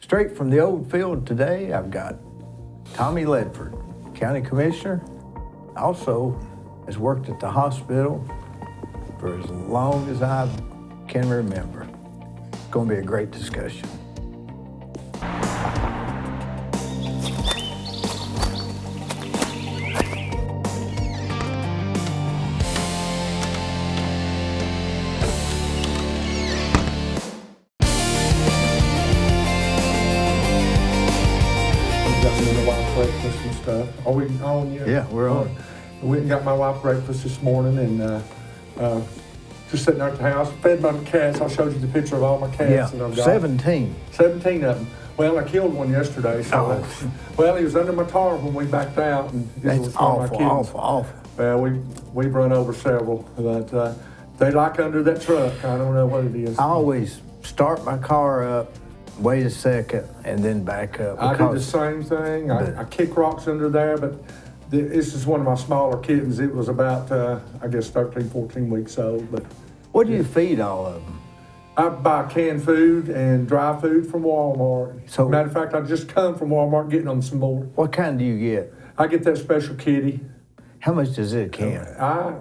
Straight from the old field today, I've got Tommy Ledford, County Commissioner, also has worked at the hospital for as long as I can remember. It's going to be a great discussion. Breakfast and stuff. Are we on yet? Yeah, we're on. I went and got my wife breakfast this morning and just sitting there at the house, fed my cats. I showed you the picture of all my cats that I've got. 17. 17 of them. Well, I killed one yesterday. So well, he was under my tarp when we backed out. And That's awful. Well, we've run over several, but they like under that truck. I don't know what it is. I always start my car up, wait a second, and then back up. I did the same thing. I kick rocks under there, but this is one of my smaller kittens. It was about, I guess, 13, 14 weeks old. But what do you feed all of them? I buy canned food and dry food from Walmart. So, matter of fact, I just come from Walmart getting them some more. What kind do you get? I get that special kitty. How much does it a can? I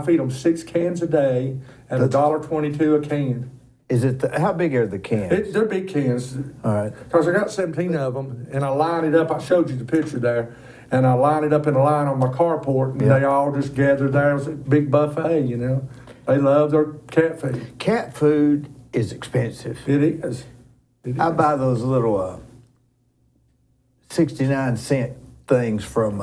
feed them 6 cans a day at $1.22 a can. Is it how big are the cans? They're big cans. All right. Because I got 17 of them, and I line it up. I showed you the picture there, and I line it up in a line on my carport, and they all just gather there. It's a big buffet, you know. They love their cat food. Cat food is expensive. It is. I buy those little 69-cent things from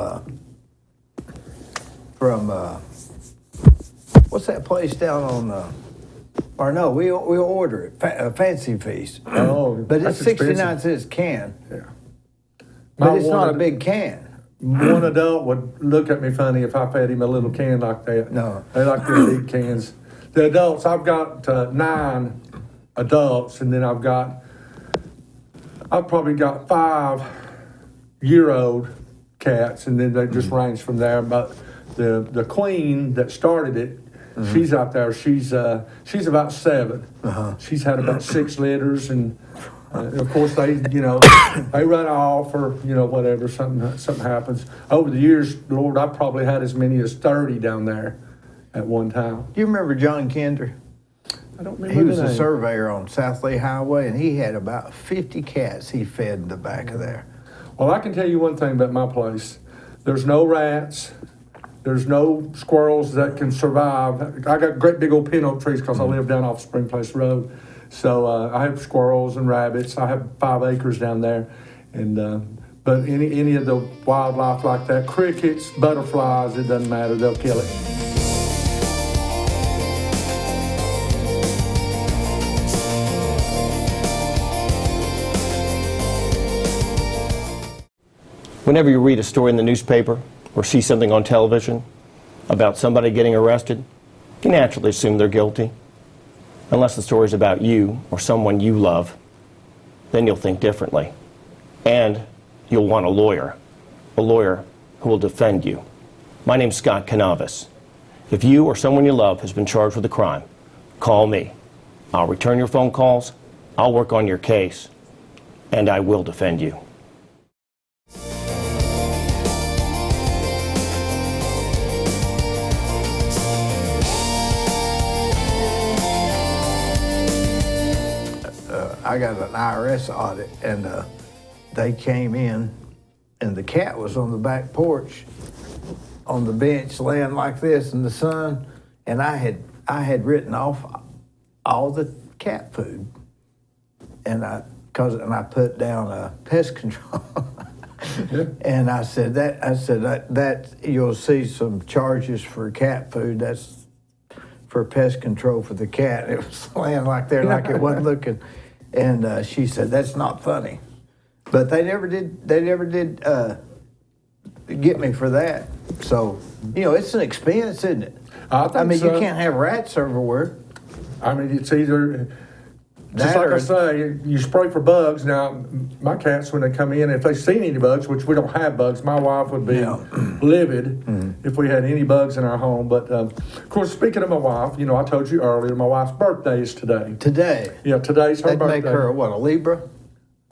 what's that place down on? Or no, we order it, Fancy Feast. Oh, but it's 69 cents can. Yeah. But it's not a big can. One adult would look at me funny if I fed him a little can like that. No. They like the big cans. The adults, I've got 9 adults, and then I've probably got 5-year-old cats, and then they just range from there. But the queen that started it, she's out there. She's about 7. She's had about 6 litters, and of course they run off or whatever. Something happens. Over the years, Lord, I probably had as many as 30 down there at one time. Do you remember John Kinder? I don't remember. He was a surveyor on South Lee Highway, and he had about 50 cats he fed in the back of there. Well, I can tell you one thing about my place. There's no rats. There's no squirrels that can survive. I got great big old pin oak trees because I live down off Spring Place Road. So I have squirrels and rabbits. I have 5 acres down there. And but any of the wildlife like that, crickets, butterflies, it doesn't matter. They'll kill it. Whenever you read a story in the newspaper or see something on television about somebody getting arrested, you naturally assume they're guilty. Unless the story's about you or someone you love, then you'll think differently. And you'll want a lawyer who will defend you. My name's Scott Canavis. If you or someone you love has been charged with a crime, call me. I'll return your phone calls, I'll work on your case, and I will defend you. I got an IRS audit, and they came in, and the cat was on the back porch on the bench laying like this in the sun, and I had written off all the cat food, and I put down pest control. And I said that you'll see some charges for cat food. That's for pest control for the cat. It was laying like there, like it wasn't looking. And she said, "That's not funny," but they never did get me for that. So it's an expense, isn't it? I mean, you can't have rats everywhere. I mean, it's either just like I say, you spray for bugs. Now, my cats, when they come in, if they see any bugs, which we don't have bugs, my wife would be livid if we had any bugs in our home. But, of course, speaking of my wife, I told you earlier, my wife's birthday is today. Today? Yeah, today's her birthday. That'd make her, what, a Libra?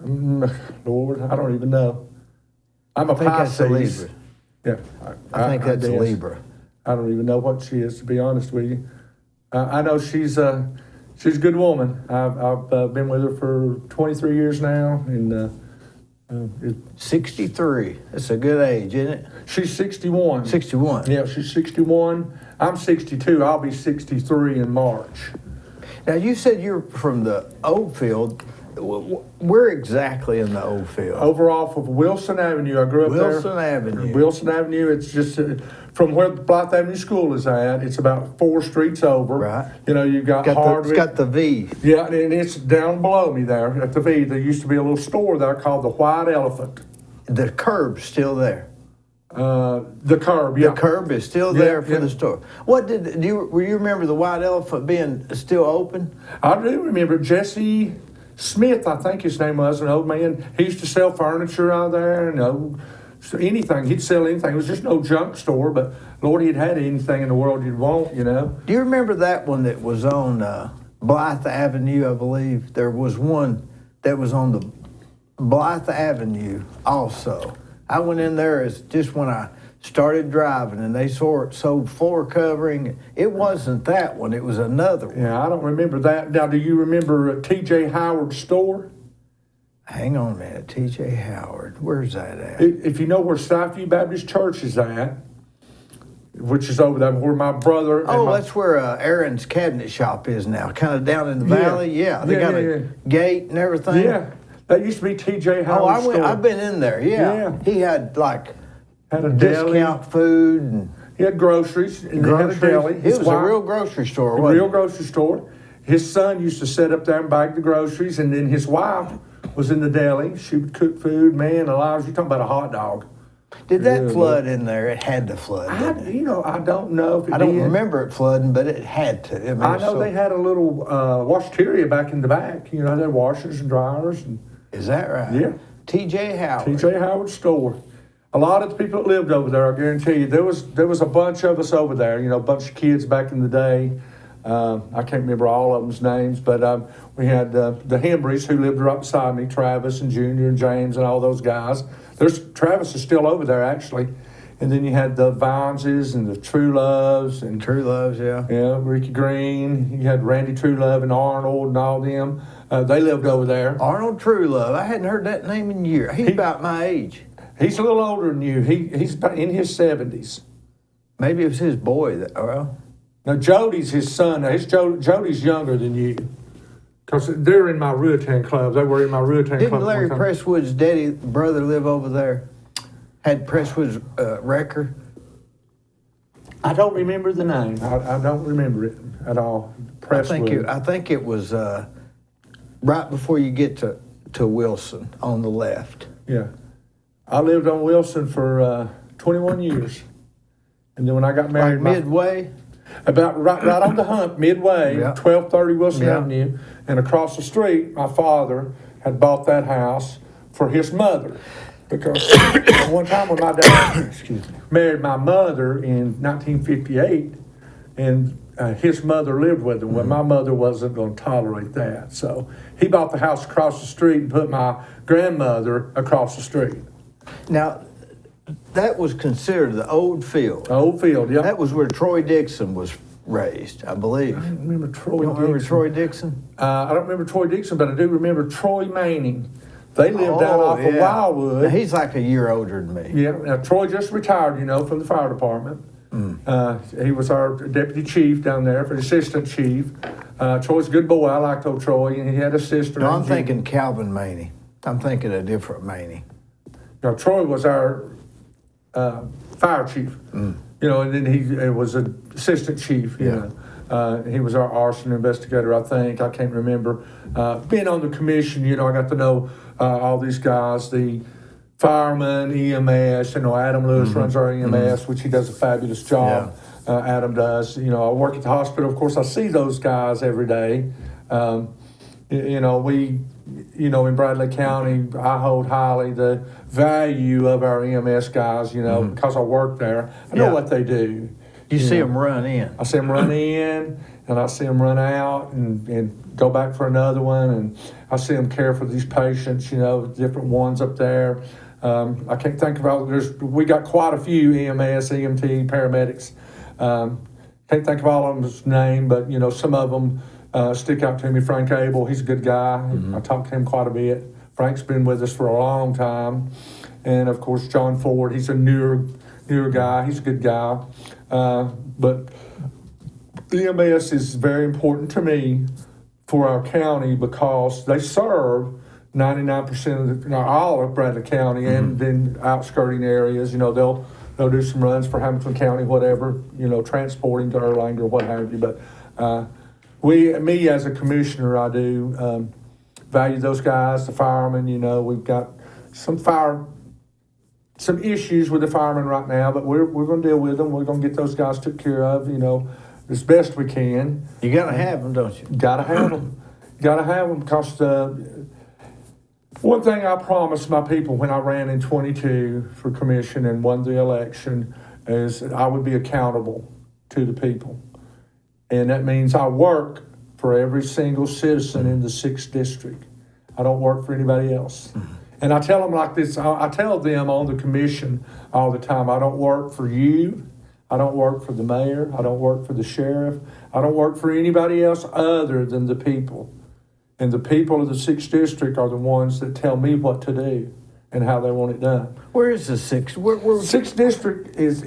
Lord, I don't even know. I'm a I think that's a Pisces. Libra. Yeah, I think that's a guess. Libra. I don't even know what she is, to be honest with you. I know she's a good woman. I've been with her for 23 years now, and 63. That's a good age, isn't it? she's 61. 61. Yeah, she's 61. I'm 62. I'll be 63 in March. Now, you said you're from the old field. Where exactly in the old field? Over off of Wilson Avenue. I grew up there. Wilson Avenue. Wilson Avenue. It's just from where the Blythe Avenue School is at. It's about 4 streets over. Right. You know, you've got It's Hardwick. got the V. Yeah, and it's down below me there at the V. There used to be a little store there called the White Elephant. The curb's still there. The curb, yeah. The curb is still Yeah, there for yeah. the store. What did you remember the White Elephant being still open? I do remember Jesse Smith, I think his name was, an old man. He used to sell furniture out there and so anything. He'd sell anything. It was just no junk store, but Lord, he'd had anything in the world you'd want, you know. Do you remember that one that was on Blythe Avenue, I believe? There was one that was on the Blythe Avenue also. I went in there as just when I started driving, and they sold floor covering. It wasn't that one. It was another one. Yeah, I don't remember that. Now, do you remember T.J. Howard's store? Hang on a minute. T.J. Howard. Where's that at? If you know where Skyview Baptist Church is at, which is over there where my brother... Oh, that's where Aaron's cabinet shop is now, kind of down in the valley. Yeah, they got a gate and everything. Yeah, that used to be T.J. Howard's store. I've been in there. Yeah. Yeah. He had Had a deli. discount food and He had groceries, and they had a deli. It was a real grocery store, A wasn't real it? grocery store. His son used to sit up there and bag the groceries, and then his wife was in the deli. She would cook food. Man, alive, you're talking about a hot dog. Did that Yeah, flood in there? It had to flood, didn't it? I don't know if it I don't did. remember it flooding, but it had to. I mean, I know they had a little washateria back in the back. You know, they had washers and dryers. And Is that right? Yeah. T.J. Howard. T.J. Howard's store. A lot of the people that lived over there, I guarantee you, there was a bunch of us over there. You know, a bunch of kids back in the day. I can't remember all of them's names, but we had the Hembrys who lived right beside me, Travis and Junior and James and all those guys. Travis is still over there actually, and then you had the Vineses and the True Loves and True Loves, yeah. yeah, Ricky Green. You had Randy True Love and Arnold and all them. They lived over there. Arnold True Love. I hadn't heard that name in years. He's about my age. He's a little older than you. He's about in his 70s. Maybe it was his boy that. Well, Now Jody's his son. Now Jody's younger than you. Because they're in my Ruatan club. They were in my Ruatan club. didn't Larry one time. Presswood's brother live over there? Had Presswood's record? I don't remember the name. I don't remember it at all. Presswood. I think it was right before you get to Wilson on the left. Yeah. I lived on Wilson for 21 years. And then when I got married... Like midway? About right on the hump, midway, Yeah. 1230 Wilson Yeah. Avenue. And across the street, my father had bought that house for his mother. Because one time when my dad married my mother in 1958, and his mother lived with him, well, my mother wasn't going to tolerate that. So he bought the house across the street and put my grandmother across the street. Now, that was considered the old field. Old field, yeah. That was where Troy Dixon was raised, I believe. I don't remember Troy You don't remember Dixon. Troy Dixon? I don't remember Troy Dixon, but I do remember Troy Manning. They lived down off of Wildwood. Now, he's like a year older than me. Yeah, now Troy just retired, from the fire department. He was our deputy chief down there, for the assistant chief. Troy's a good boy. I liked old Troy, and he had a sister. No, I'm named Jean. thinking Calvin Maney. I'm thinking a different Maney. Now, Troy was our fire chief, and then he was an assistant chief, you know. He was our arson investigator, I think. I can't remember. Being on the commission, I got to know all these guys, the firemen, EMS. Adam Lewis runs our EMS, which he does a fabulous job. Adam does. I work at the hospital. Of course, I see those guys every day. In Bradley County, I hold highly the value of our EMS guys, because I work there. I know what they do. You see them run in. I see them run in, and I see them run out and go back for another one. And I see them care for these patients, different ones up there. I can't think of all, we got quite a few EMS, EMT, paramedics. Can't think of all of them's name, but, some of them stick out to me. Frank Abel, he's a good guy. I talk to him quite a bit. Frank's been with us for a long time. And, of course, John Ford, he's a newer guy. He's a good guy. But EMS is very important to me for our county because they serve 99% of all of Bradley County and then outskirting areas. They'll do some runs for Hamilton County, whatever, transporting to Erlanger, what have you. But me as a commissioner, I do value those guys, the firemen. We've got some issues with the firemen right now, but we're going to deal with them. We're going to get those guys took care of, as best we can. You got to have them, don't you? Got to have them. Got to have them because one thing I promised my people when I ran in 22 for commission and won the election is that I would be accountable to the people. And that means I work for every single citizen in the 6th district. I don't work for anybody else. And I tell them like this, I tell them on the commission all the time, I don't work for you. I don't work for the mayor. I don't work for the sheriff. I don't work for anybody else other than the people. And the people of the 6th district are the ones that tell me what to do and how they want it done. Where is the 6th? 6th district is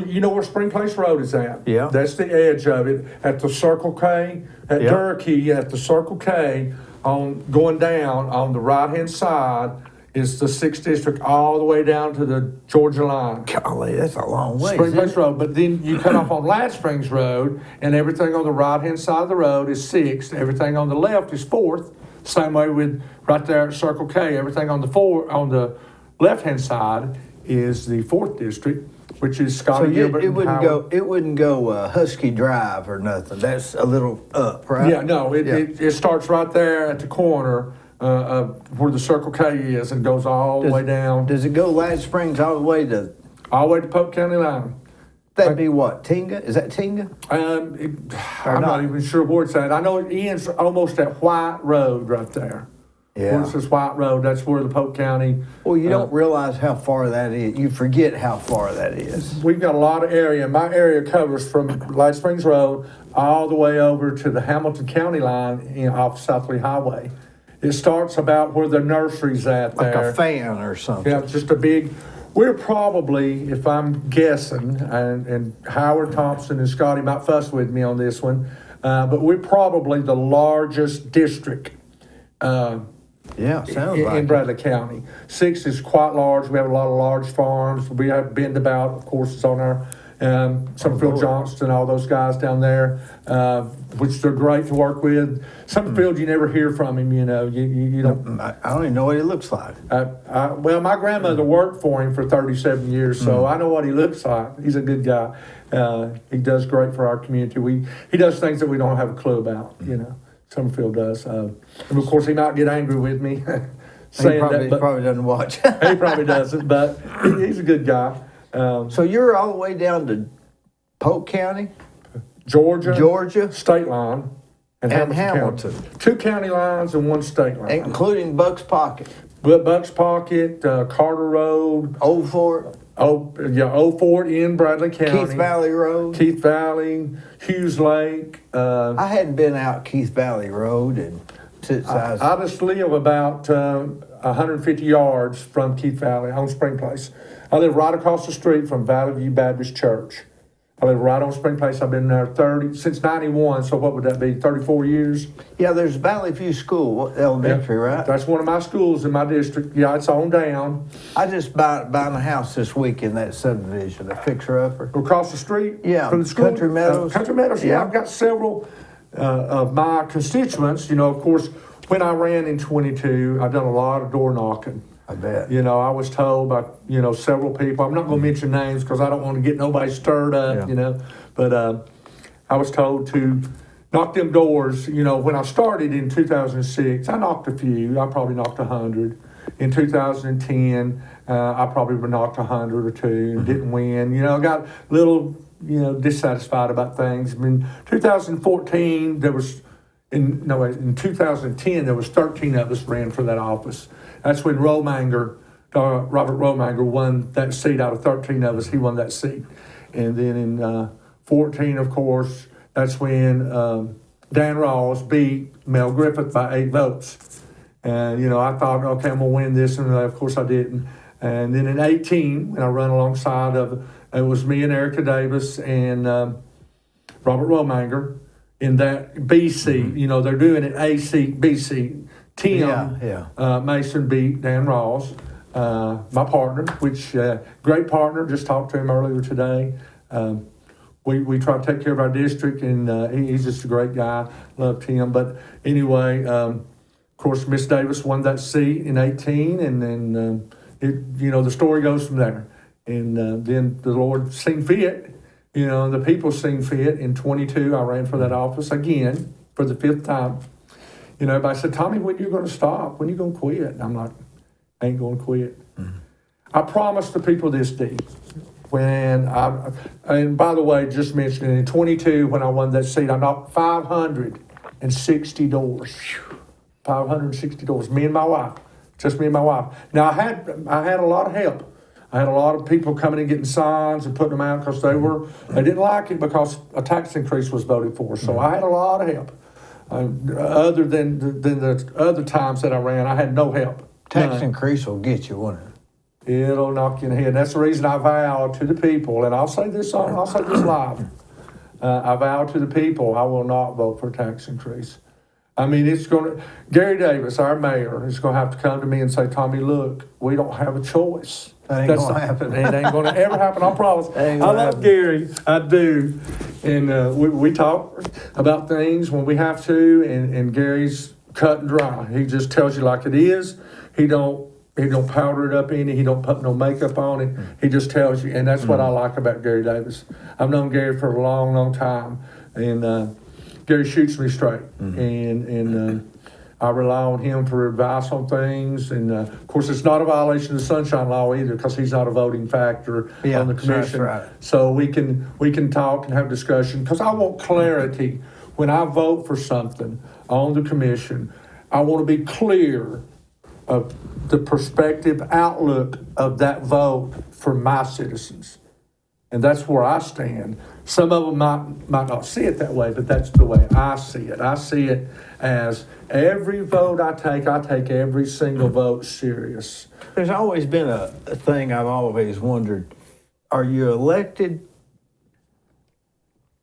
you know where Spring Place Road is at? Yeah. That's the edge of it. At the Circle K, at Durkee, at the Circle K, going down on the right-hand side is the 6th district all the way down to the Georgia line. Golly, that's a long way. Spring Place Road, but then you cut off on Ladd Springs Road, and everything on the right-hand side of the road is 6th. Everything on the left is 4th. Same way with right there at Circle K. Everything on the left-hand side is the 4th district, which is Scotty Gilbert. It wouldn't go Husky Drive or nothing. That's a little up, right? Yeah, no, it starts right there at the corner where the Circle K is and goes all the way down. Does it go Ladd Springs all the way to? All the way to Polk County line. That'd be what, Tinga? Is that Tinga? I'm not even sure where it's at. I know it ends almost at White Road right there. Yeah. Where it says White Road, that's where the Polk County. Well, you don't realize how far that is. You forget how far that is. We've got a lot of area. My area covers from Ladd Springs Road all the way over to the Hamilton County line off South Lee Highway. It starts about where the nursery's at there. Like a fan or something. Yeah, just a big. We're probably, if I'm guessing, and Howard Thompson and Scotty might fuss with me on this one, but we're probably the largest district Sounds like in Bradley County. 6 is quite large. We have a lot of large farms. We have Bendabout, of course, is on our Summerfield Johnston, all those guys down there, which they're great to work with. Summerfield, you never hear from him, you don't. I don't even know what he looks like. Well, my grandmother worked for him for 37 years, so I know what he looks like. He's a good guy. He does great for our community. He does things that we don't have a clue about, Summerfield does. And of course, he might get angry with me saying He probably doesn't watch. He probably doesn't, but he's a good guy. So you're all the way down to Polk County? Georgia, state line, and Hamilton. Hamilton. 2 county lines and 1 state line. Including Bucks Pocket. Bucks Pocket, Carter Road. Old Fort. Old Fort in Bradley County. Keith Valley Road. Keith Valley, Hughes Lake. I hadn't been out Keith Valley Road since I just live about 150 yards from Keith Valley on Spring Place. I live right across the street from Valley View Baptist Church. I live right on Spring Place. I've been there since 91, so what would that be, 34 years? Yeah, there's Valley View School, elementary, right? That's one of my schools in my district. Yeah, it's on down. I just buying a house this week in that subdivision, a fixer-upper. Across the street? Yeah, from the school? Country Meadows. Country Meadows, yeah. Yeah. I've got several of my constituents. Of course, when I ran in 22, I've done a lot of door knocking. I bet. I was told by, several people, I'm not going to mention names because I don't want to get nobody stirred up, but I was told to knock them doors. When I started in 2006, I knocked a few. I probably knocked 100. In 2010, I probably knocked 100 or 2 and didn't win. I got a little, dissatisfied about things. I mean, 2014, there was, in 2010, there was 13 of us ran for that office. That's when Robert Romanger won that seat. Out of 13 of us, he won that seat. And then in 14, of course, that's when Dan Rawls beat Mel Griffith by 8 votes. And, I thought, okay, I'm going to win this, and of course I didn't. And then in 18, when I run alongside of, it was me and Erica Davis and Robert Romanger in that B seat. They're doing it A seat, B seat. Tim Mason beat Dan Rawls, my partner, which great partner. Just talked to him earlier today. We try to take care of our district, and he's just a great guy. Love Tim. But anyway, of course, Miss Davis won that seat in 18, and then the story goes from there. And then the Lord seen fit, the people seen fit. In 22, I ran for that office again for the 5th time. Everybody said, Tommy, when you going to stop? When you going to quit? And I'm like, I ain't going to quit. Mm-hmm. I promised the people this, Dee. And by the way, just mentioning, in 22, when I won that seat, I knocked 560 doors. 560 doors, me and my wife. Just me and my wife. Now, I had a lot of help. I had a lot of people coming and getting signs and putting them out because they didn't like it because a tax increase was voted for. So I had a lot of help. Other than the other times that I ran, I had no help. Tax increase will get you, won't it? It'll knock you in the head. That's the reason I vowed to the people, and I'll say this live. I vow to the people I will not vote for a tax increase. I mean, Gary Davis, our mayor, is going to have to come to me and say, Tommy, look, we don't have a choice. That ain't going to happen. It ain't going to ever happen, I promise. I love Gary, I do. And we talk about things when we have to, and Gary's cut and dry. He just tells you like it is. He don't powder it up any. He don't put no makeup on it. He just tells you, and that's what I like about Gary Davis. I've known Gary for a long, long time, and Gary shoots me straight, and I rely on him for advice on things. And of course, it's not a violation of the Sunshine Law either, because he's not a voting factor on the commission. That's right. So we can talk and have discussion, because I want clarity when I vote for something on the commission. I want to be clear of the perspective outlook of that vote for my citizens. And that's where I stand. Some of them might not see it that way, but that's the way I see it. I see it as every vote I take every single vote serious. There's always been a thing I've always wondered. Are you elected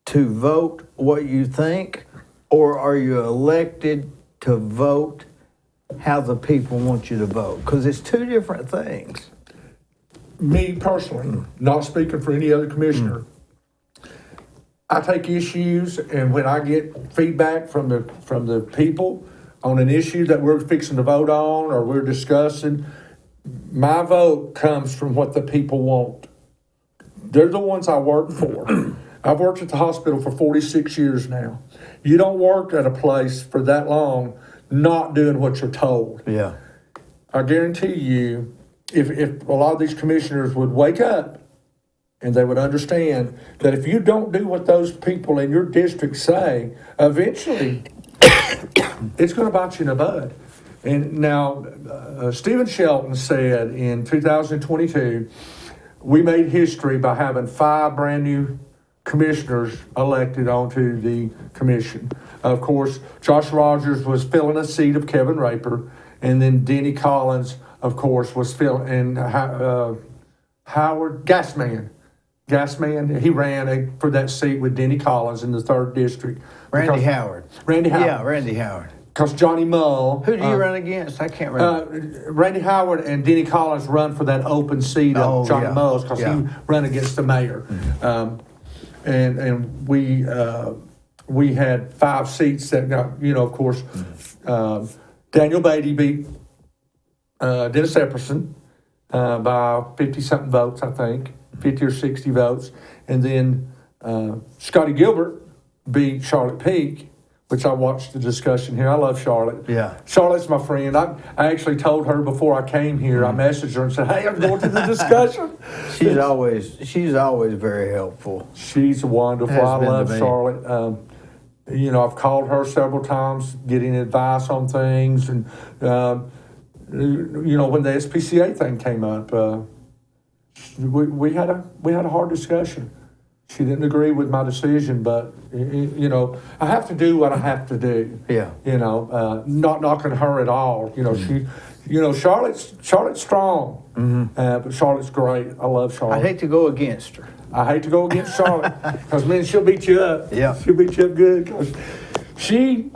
to vote what you think, or are you elected to vote how the people want you to vote? Because it's two different things. Me personally, not speaking for any other commissioner, I take issues, and when I get feedback from the people on an issue that we're fixing to vote on or we're discussing, my vote comes from what the people want. They're the ones I work for. I've worked at the hospital for 46 years now. You don't work at a place for that long not doing what you're told. Yeah. I guarantee you, if a lot of these commissioners would wake up and they would understand that if you don't do what those people in your district say, eventually it's going to bite you in the butt. And now, Stephen Shelton said in 2022, we made history by having 5 brand new commissioners elected onto the commission. Of course, Josh Rogers was filling a seat of Kevin Raper, and then Denny Collins, of course, was filling, and Howard Gassman, he ran for that seat with Denny Collins in the 3rd district. Randy Howard. Yeah, Randy Howard. Because Johnny Mull. Who do you run against? I can't remember. Randy Howard and Denny Collins run for that open seat of Johnny Mull's, because he ran against the mayor. Mm-hmm. And we had 5 seats that got, of course, Daniel Beatty beat Dennis Epperson by 50-something votes, I think, 50 or 60 votes. And then Scotty Gilbert beat Charlotte Peak, which I watched the discussion here. I love Charlotte. Yeah. Charlotte's my friend. I actually told her before I came here, I messaged her and said, hey, I'm going to the discussion. She's always very helpful. She's wonderful. I love Charlotte. You know, I've called her several times, getting advice on things, and you know, when the SPCA thing came up, we had a hard discussion. She didn't agree with my decision, but you know, I have to do what I have to do. Yeah. You know, not knocking her at all. You know, she, you know, Charlotte's strong, but Charlotte's great. I love Charlotte. I hate to go against her. I hate to go against Charlotte because then she'll beat you up. Yeah. She'll beat you up good. 'Cause she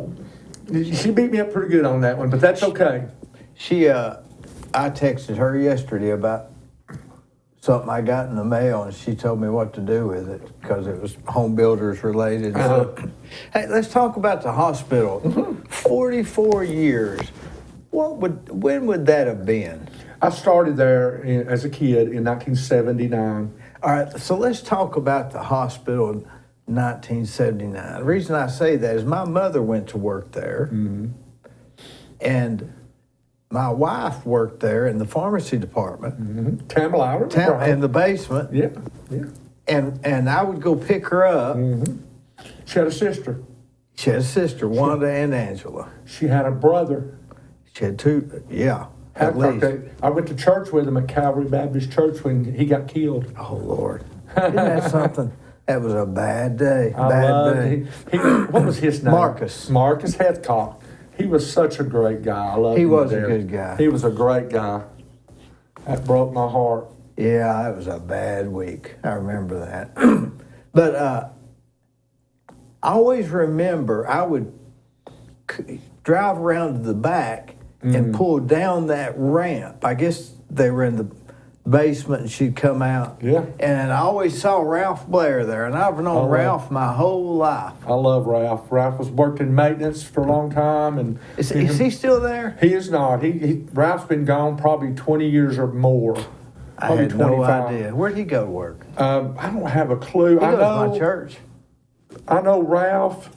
beat me up pretty good on that one, but that's okay. I texted her yesterday about something I got in the mail, and she told me what to do with it because it was home builders related. So, hey, let's talk about the hospital. 44 years. When would that have been? I started there as a kid in 1979. All right, so let's talk about the hospital in 1979. The reason I say that is my mother went to work there, and my wife worked there in the pharmacy department. Tamala, In the basement. Yeah, yeah. And I would go pick her up. She had a sister. She had a sister, Wanda and Angela. She had a brother. She had two, at least. I went to church with him at Calvary Baptist Church when he got killed. Oh, Lord. Isn't that something? That was a bad day. What was his name? Marcus. Marcus Heathcock. He was such a great guy. I love him. He was to a death. good guy. He was a great guy. That broke my heart. Yeah, it was a bad week. I remember that. But I always remember I would drive around to the back and pull down that ramp. I guess they were in the basement and she'd come out. Yeah. And I always saw Ralph Blair there, and I've known Ralph my whole life. I love Ralph. Ralph was worked in maintenance for a long time, and Is he still there? he is not. Ralph's been gone probably 20 years or more. I Probably had no 25. idea. Where'd he go to work? I don't have a clue. He goes to my church. I know Ralph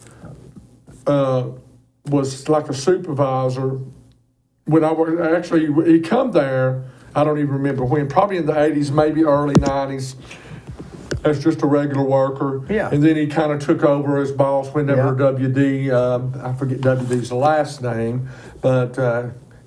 was like a supervisor when I worked. Actually, he come there. I don't even remember when. Probably in the 80s, maybe early 90s. As just a regular worker. Yeah. And then he kind of took over as boss whenever Yeah. WD. I forget WD's last name, but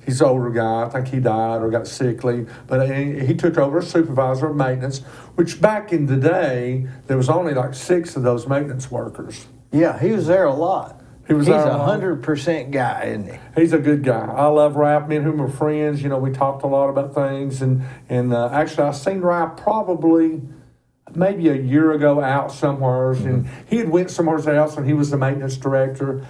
he's an older guy. I think he died or got sickly. But he took over as supervisor of maintenance, which back in the day, there was only like 6 of those maintenance workers. Yeah, he was there a lot. He's a 100% guy, isn't he? He's a good guy. I love Ralph. Me and him are friends. You know, we talked a lot about things. And actually, I seen Ralph probably maybe a year ago out somewhere. And he had went somewhere else and he was the maintenance director.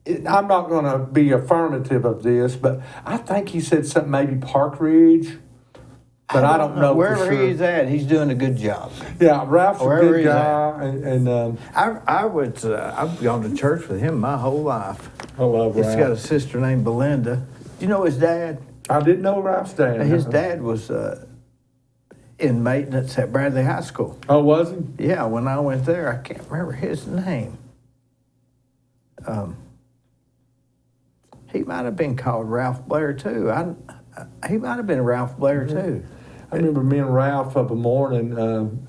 I'm not going to be affirmative of this, but I think he said something maybe Park Ridge. But I don't know Wherever for sure. he's at, he's doing a good job. Yeah, Ralph's Wherever a good he's guy. I've gone to church with him my whole life. I love He's got a Ralph. sister named Belinda. Do you know his dad? I didn't know Ralph's dad. His dad was in maintenance at Bradley High School. Oh, was he? Yeah, when I went there, I can't remember his name. He might have been called Ralph Blair too. He might have been Ralph Blair too. I remember me and Ralph up a morning.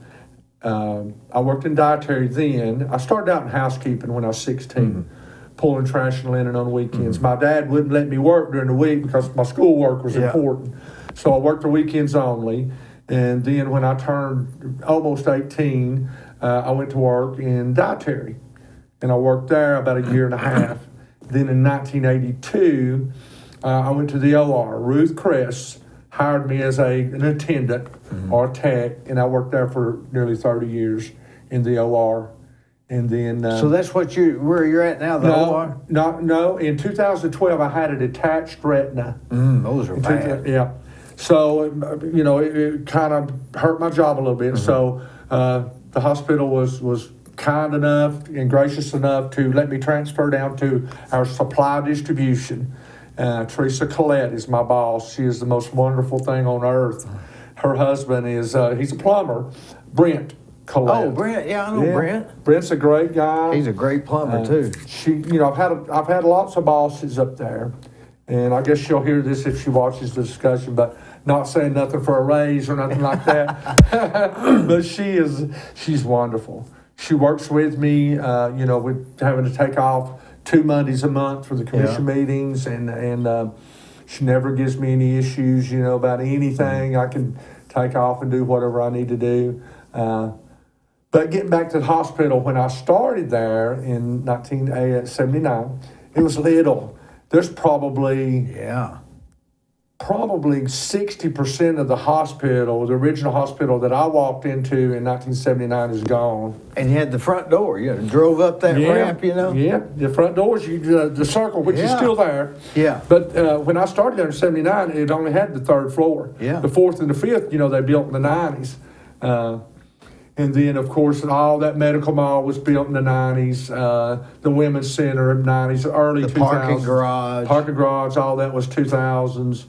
I worked in dietary then. I started out in housekeeping when I was 16, pulling trash and linen on weekends. My dad wouldn't let me work during the week because my schoolwork was important. So I worked the weekends only. And then when I turned almost 18, I went to work in dietary. And I worked there about a year and a half. Then in 1982, I went to the OR. Ruth Kress hired me as an attendant or a tech, and I worked there for nearly 30 years in the OR. And then So that's where you're at now, the OR? No. In 2012, I had a detached retina. Those are bad. Yeah. So, you know, it kind of hurt my job a little bit. So the hospital was kind enough and gracious enough to let me transfer down to our supply distribution. Teresa Collette is my boss. She is the most wonderful thing on earth. Her husband is, he's a plumber, Brent Collette. Oh, Brent. Yeah, I know Brent. Brent's a great guy. He's a great plumber too. I've had lots of bosses up there, and I guess she'll hear this if she watches the discussion, but not saying nothing for a raise or nothing like that. But she's wonderful. She works with me, with having to take off 2 Mondays a month for the commission meetings, and she never gives me any issues, about anything. I can take off and do whatever I need to do. But getting back to the hospital, when I started there in 1979, it was little. There's probably 60% of the hospital, the original hospital that I walked into in 1979 is gone. And you had the front door. You drove up that ramp, Yeah, the front doors, the circle, which is still there. Yeah. But when I started there in 79, it only had the 3rd floor. Yeah. The 4th and the 5th, they built in the 90s. And then, of course, all that medical mall was built in the 90s. The Women's Center in the 90s, early 2000s. Parking garage, all that was 2000s.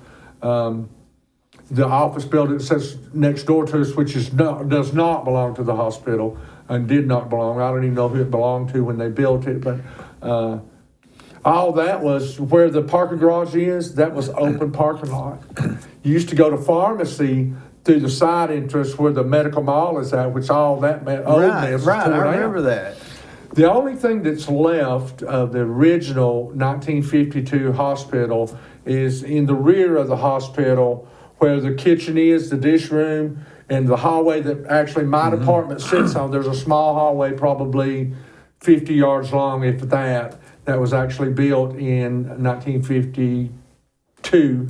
The office building that sits next door to us, which does not belong to the hospital and did not belong. I don't even know who it belonged to when they built it, but all that was where the parking garage is. That was open parking lot. You used to go to pharmacy through the side entrance where the medical mall is at, which all that old mess was torn I down. remember that. The only thing that's left of the original 1952 hospital is in the rear of the hospital where the kitchen is, the dish room, and the hallway that actually my department sits on. There's a small hallway, probably 50 yards long, if that was actually built in 1952.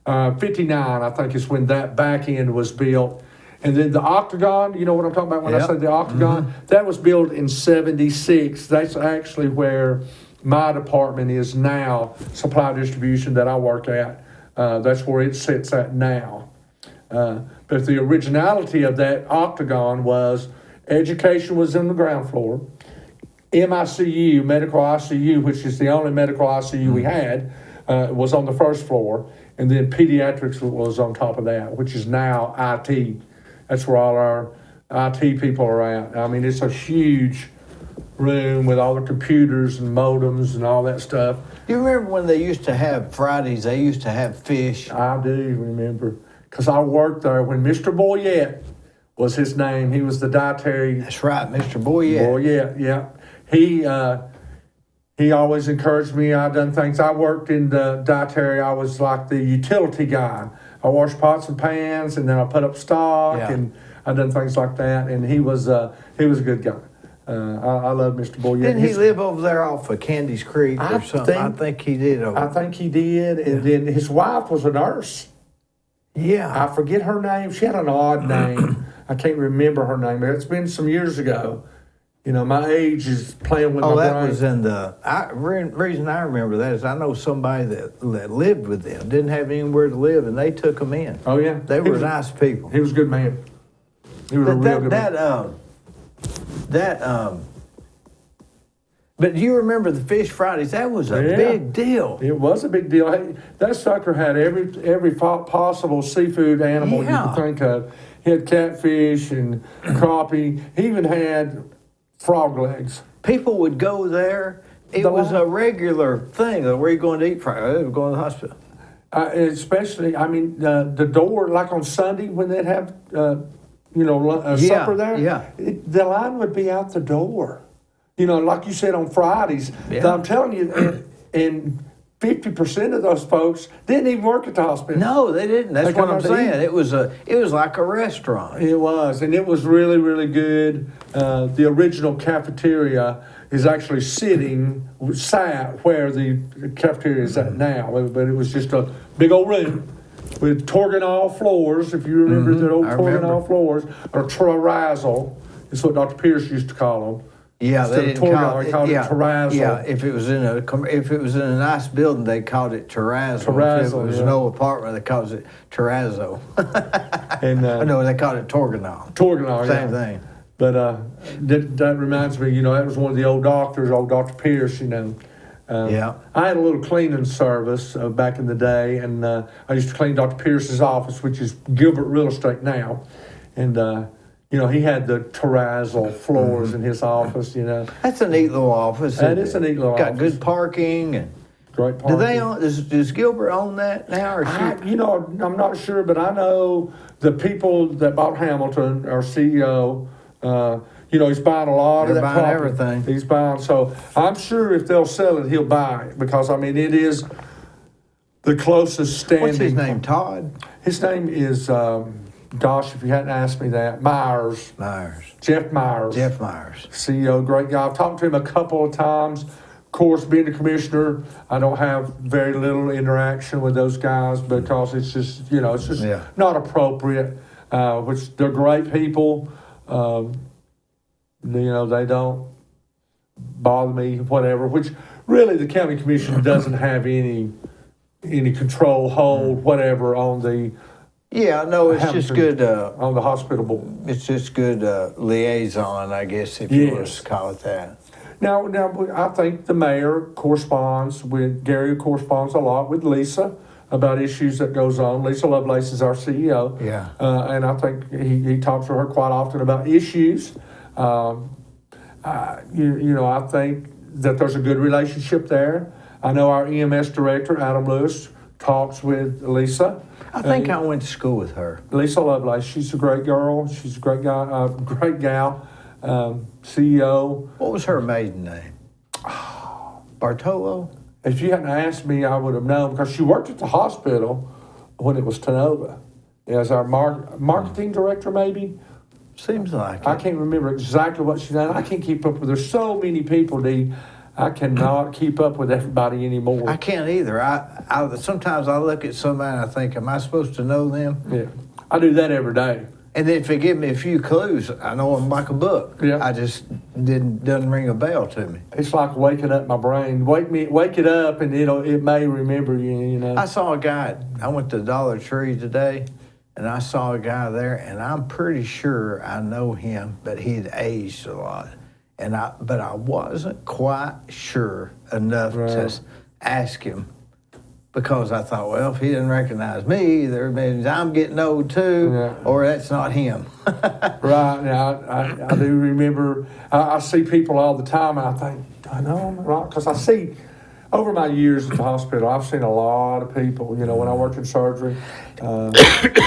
59, I think, is when that back end was built. And then the octagon, you know what I'm talking about when I say the octagon? That was built in 76. That's actually where my department is now, supply distribution that I work at. That's where it sits at now. But the originality of that octagon was education was in the ground floor. MICU, medical ICU, which is the only medical ICU we had, was on the 1st floor. And then pediatrics was on top of that, which is now IT. That's where all our IT people are at. I mean, it's a huge room with all the computers and modems and all that stuff. You remember when they used to have Fridays, they used to have fish? I do remember, because I worked there when Mr. Boyette was his name. He was the dietary. That's right, Mr. Boyette. Boyette, yeah. He always encouraged me. I done things. I worked in the dietary. I was like the utility guy. I washed pots and pans, and then I put up stock, and I done things like that. And he was a good guy. I love Mr. Boyette. Didn't he live over there off of Candy's Creek or something? I think he did. I think he did. And then his wife was a nurse. Yeah. I forget her name. She had an odd name. I can't remember her name. It's been some years ago. My age is playing with my brain. Oh, that was in the... reason I remember that is I know somebody that lived with them, didn't have anywhere to live, and they took them in. Oh, yeah? They were nice people. He was a good man. He was a real good man. But you remember the Fish Fridays? That was a big deal. It was a big deal. Hey, that sucker had every possible seafood animal you could think of. He had catfish and crappie. He even had frog legs. People would go there. It was a regular thing. Where are you going to eat Friday? They were going to the hospital. Especially, the door, like on Sunday when they'd have, supper there. Yeah. The line would be out the door. Like you said on Fridays. Yeah. I'm telling you, and 50% of those folks didn't even work at the hospital. No, they didn't. That's what I'm saying. It was like a restaurant. It was, and it was really, really good. The original cafeteria is actually sat where the cafeteria is at now, but it was just a big old room with Torganol floors, if you remember the old Torganol floors, or terrazzo, is what Dr. Pierce used to call them. Yeah, Instead they didn't of call it terrazzo. Yeah, if it was in a nice building, they called it terrazzo. Terrazzo, If it was an old apartment, they called it terrazzo. And no, they called it Torganol. Torganol, Same thing. But that reminds me, that was one of the old doctors, old Dr. Pierce, I had a little cleaning service back in the day, and I used to clean Dr. Pierce's office, which is Gilbert Real Estate now. And, he had the terrazzo floors in his office, That's a neat little office. That is a neat little office. Got good parking and great parking. Do they own? Does Gilbert own that now? Or I'm not sure, but I know the people that bought Hamilton, our CEO. he's buying a lot They're of that buying property. everything. He's buying, so I'm sure if they'll sell it, he'll buy it, because, I mean, it is the closest standing. What's his name, Todd? His name is, gosh, if you hadn't asked me that, Myers. Jeff Myers. Jeff Myers. CEO, great guy. I've talked to him a couple of times. Of course, being the commissioner, I don't have very little interaction with those guys because it's just, not appropriate, which they're great people. They don't bother me, whatever, which really the county commission doesn't have any control, hold, whatever on the Yeah, no, it's just good. on the hospitable. It's just good liaison, I guess, if you want to call it that. Now, I think the mayor corresponds with, Gary corresponds a lot with Lisa about issues that goes on. Lisa Lovelace is our CEO. Yeah. And I think he talks to her quite often about issues. I think that there's a good relationship there. I know our EMS director, Adam Lewis, talks with Lisa. I think I went to school with her. Lisa Lovelace, she's a great girl. She's a great guy, great gal. CEO. What was her maiden name? Bartolo? If you hadn't asked me, I would have known, because she worked at the hospital when it was Tenova as our marketing director, maybe. Seems like I it. can't remember exactly what she done. I can't keep up with. There's so many people, Dee. I cannot keep up with everybody anymore. I can't either. I sometimes I look at somebody and I think, am I supposed to know them? Yeah, I do that every day. And then if they give me a few clues, I know them like a book. Yeah. I just doesn't ring a bell to me. It's like waking up my brain. Wake it up, and it may remember you. I saw a guy. I went to Dollar Tree today, and I saw a guy there, and I'm pretty sure I know him, but he had aged a lot, but I wasn't quite sure enough to ask him. Because I thought, well, if he didn't recognize me, there means I'm getting old too, or that's not him. Right. Now, I do remember, I see people all the time, and I think, do I know them? Right? Because I see, over my years at the hospital, I've seen a lot of people, when I worked in surgery. Of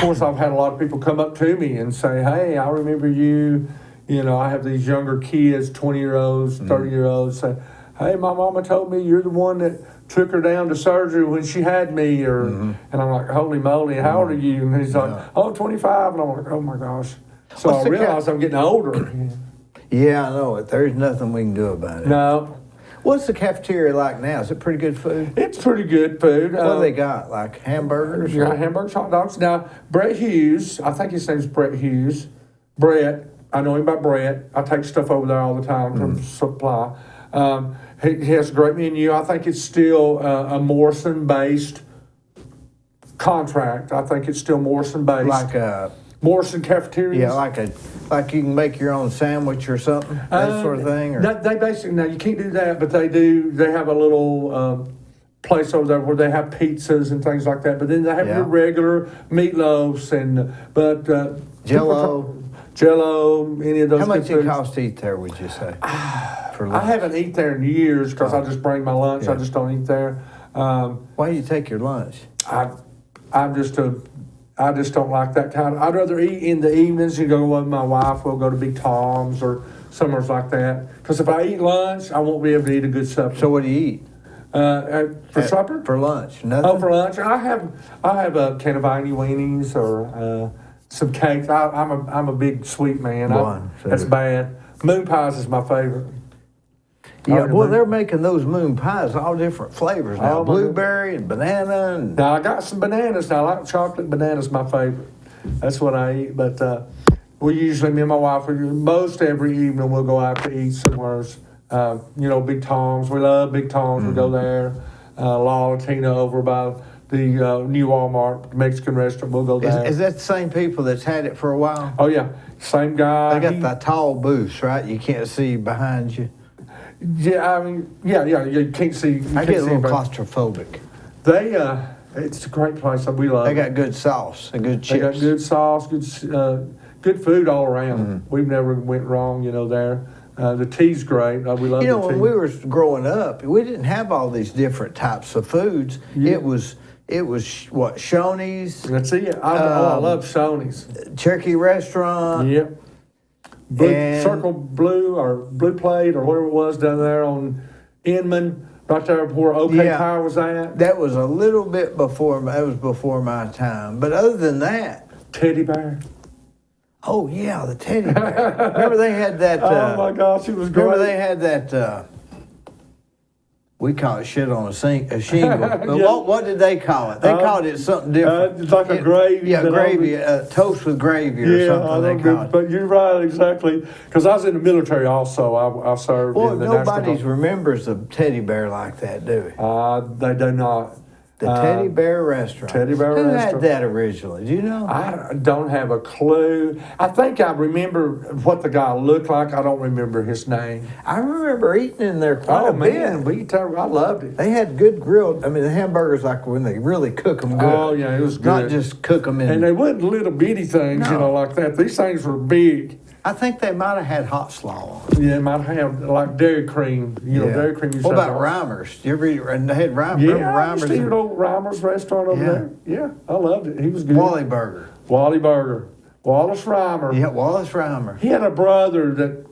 course, I've had a lot of people come up to me and say, hey, I remember you. I have these younger kids, 20-year-olds, 30-year-olds, say, hey, my mama told me you're the one that took her down to surgery when she had me, and I'm like, holy moly, how old are you? And he's like, oh, 25, and I'm like, oh my gosh. So I realize I'm getting older. Yeah, I know it. There's nothing we can do about it. No. What's the cafeteria like now? Is it pretty good food? It's pretty good food. What do they got, like hamburgers? Yeah, hamburgers, hot dogs. Now, Brett Hughes, I think his name's Brett Hughes. Brett, I know him by Brett. I take stuff over there all the time from supply. He has a great menu. I think it's still a Morrison-based contract. I think it's still Morrison-based. Like a Morrison cafeterias. Yeah, like you can make your own sandwich or something, that sort of thing. Or? They basically, now you can't do that, but they do. They have a little place over there where they have pizzas and things like that. But then they have your regular meatloafs Jello, any of those. How much foods. it costs to eat there, would you say? I haven't eaten there in years because I just bring my lunch. I just don't eat there. Why do you take your lunch? I just don't like that kind. I'd rather eat in the evenings and go with my wife. We'll go to Big Tom's or somewhere like that. Because if I eat lunch, I won't be able to eat a good supper. So what do you eat? For supper? For lunch? Nothing? Oh, for lunch? I have a can of viney weenies or some cakes. I'm a big sweet man. That's bad. Moon pies is my favorite. Yeah, well, they're making those moon pies all different flavors now. Blueberry and banana. Now, I got some bananas. Now, I like chocolate bananas, my favorite. That's what I eat. But we usually, me and my wife, most every evening we'll go out to eat somewhere. Big Tom's. We love Big Tom's. We go there. La Latina over by the new Walmart Mexican restaurant. We'll go there. Is that the same people that's had it for a while? Oh, yeah. Same guy. They got the tall booths, right? You can't see behind you. Yeah, I mean, yeah, you can't see. I get a little claustrophobic. It's a great place. We love. They got good sauce and good chips. They got good sauce, good food all around. We've never went wrong, there. The tea's great. We love the tea. When we were growing up, we didn't have all these different types of foods. Yeah. It was what, Shoney's? That's it. I love Shoney's. Cherokee Restaurant. Yep. Circle Blue or Blue Plate or whatever it was down there on Inman, right there where OK Power was at. That was a little bit before. That was before my time. But other than that, Teddy Bear. oh yeah, the teddy bear. Remember they had that. Oh my gosh, it was great. Remember they had that. We call it shit on a shingle. But Yeah. what did they call it? They called it something different. It's like a gravy. Yeah, that gravy. Toast with gravy or something they called it. But you're right, exactly. Because I was in the military also. I served Boy, in the nobody National. remembers the teddy bear like that, do we? They do not. The Teddy Bear Restaurant. Teddy Bear Who Restaurant. had that originally? Do you know? I don't have a clue. I think I remember what the guy looked like. I don't remember his name. I remember eating in there quite a man, bit. I loved it. They had good grilled. I mean, the hamburgers like when they really cook them good. Oh yeah, it was good. Not just cook them in. And they wasn't little bitty things, No. like that. These things were big. I think they might have had hot slaw. Yeah, it might have like Dairy Cream. Dairy Cream. What about Reimers? Do you ever eat? And they had Reimers. Yeah, Remember I used to eat at old Reimer's restaurant over Yeah. there. Yeah, I loved it. He was good. Wally Burger. Wally Burger. Wallace Reimer. Yeah, Wallace Reimer. He had a brother that,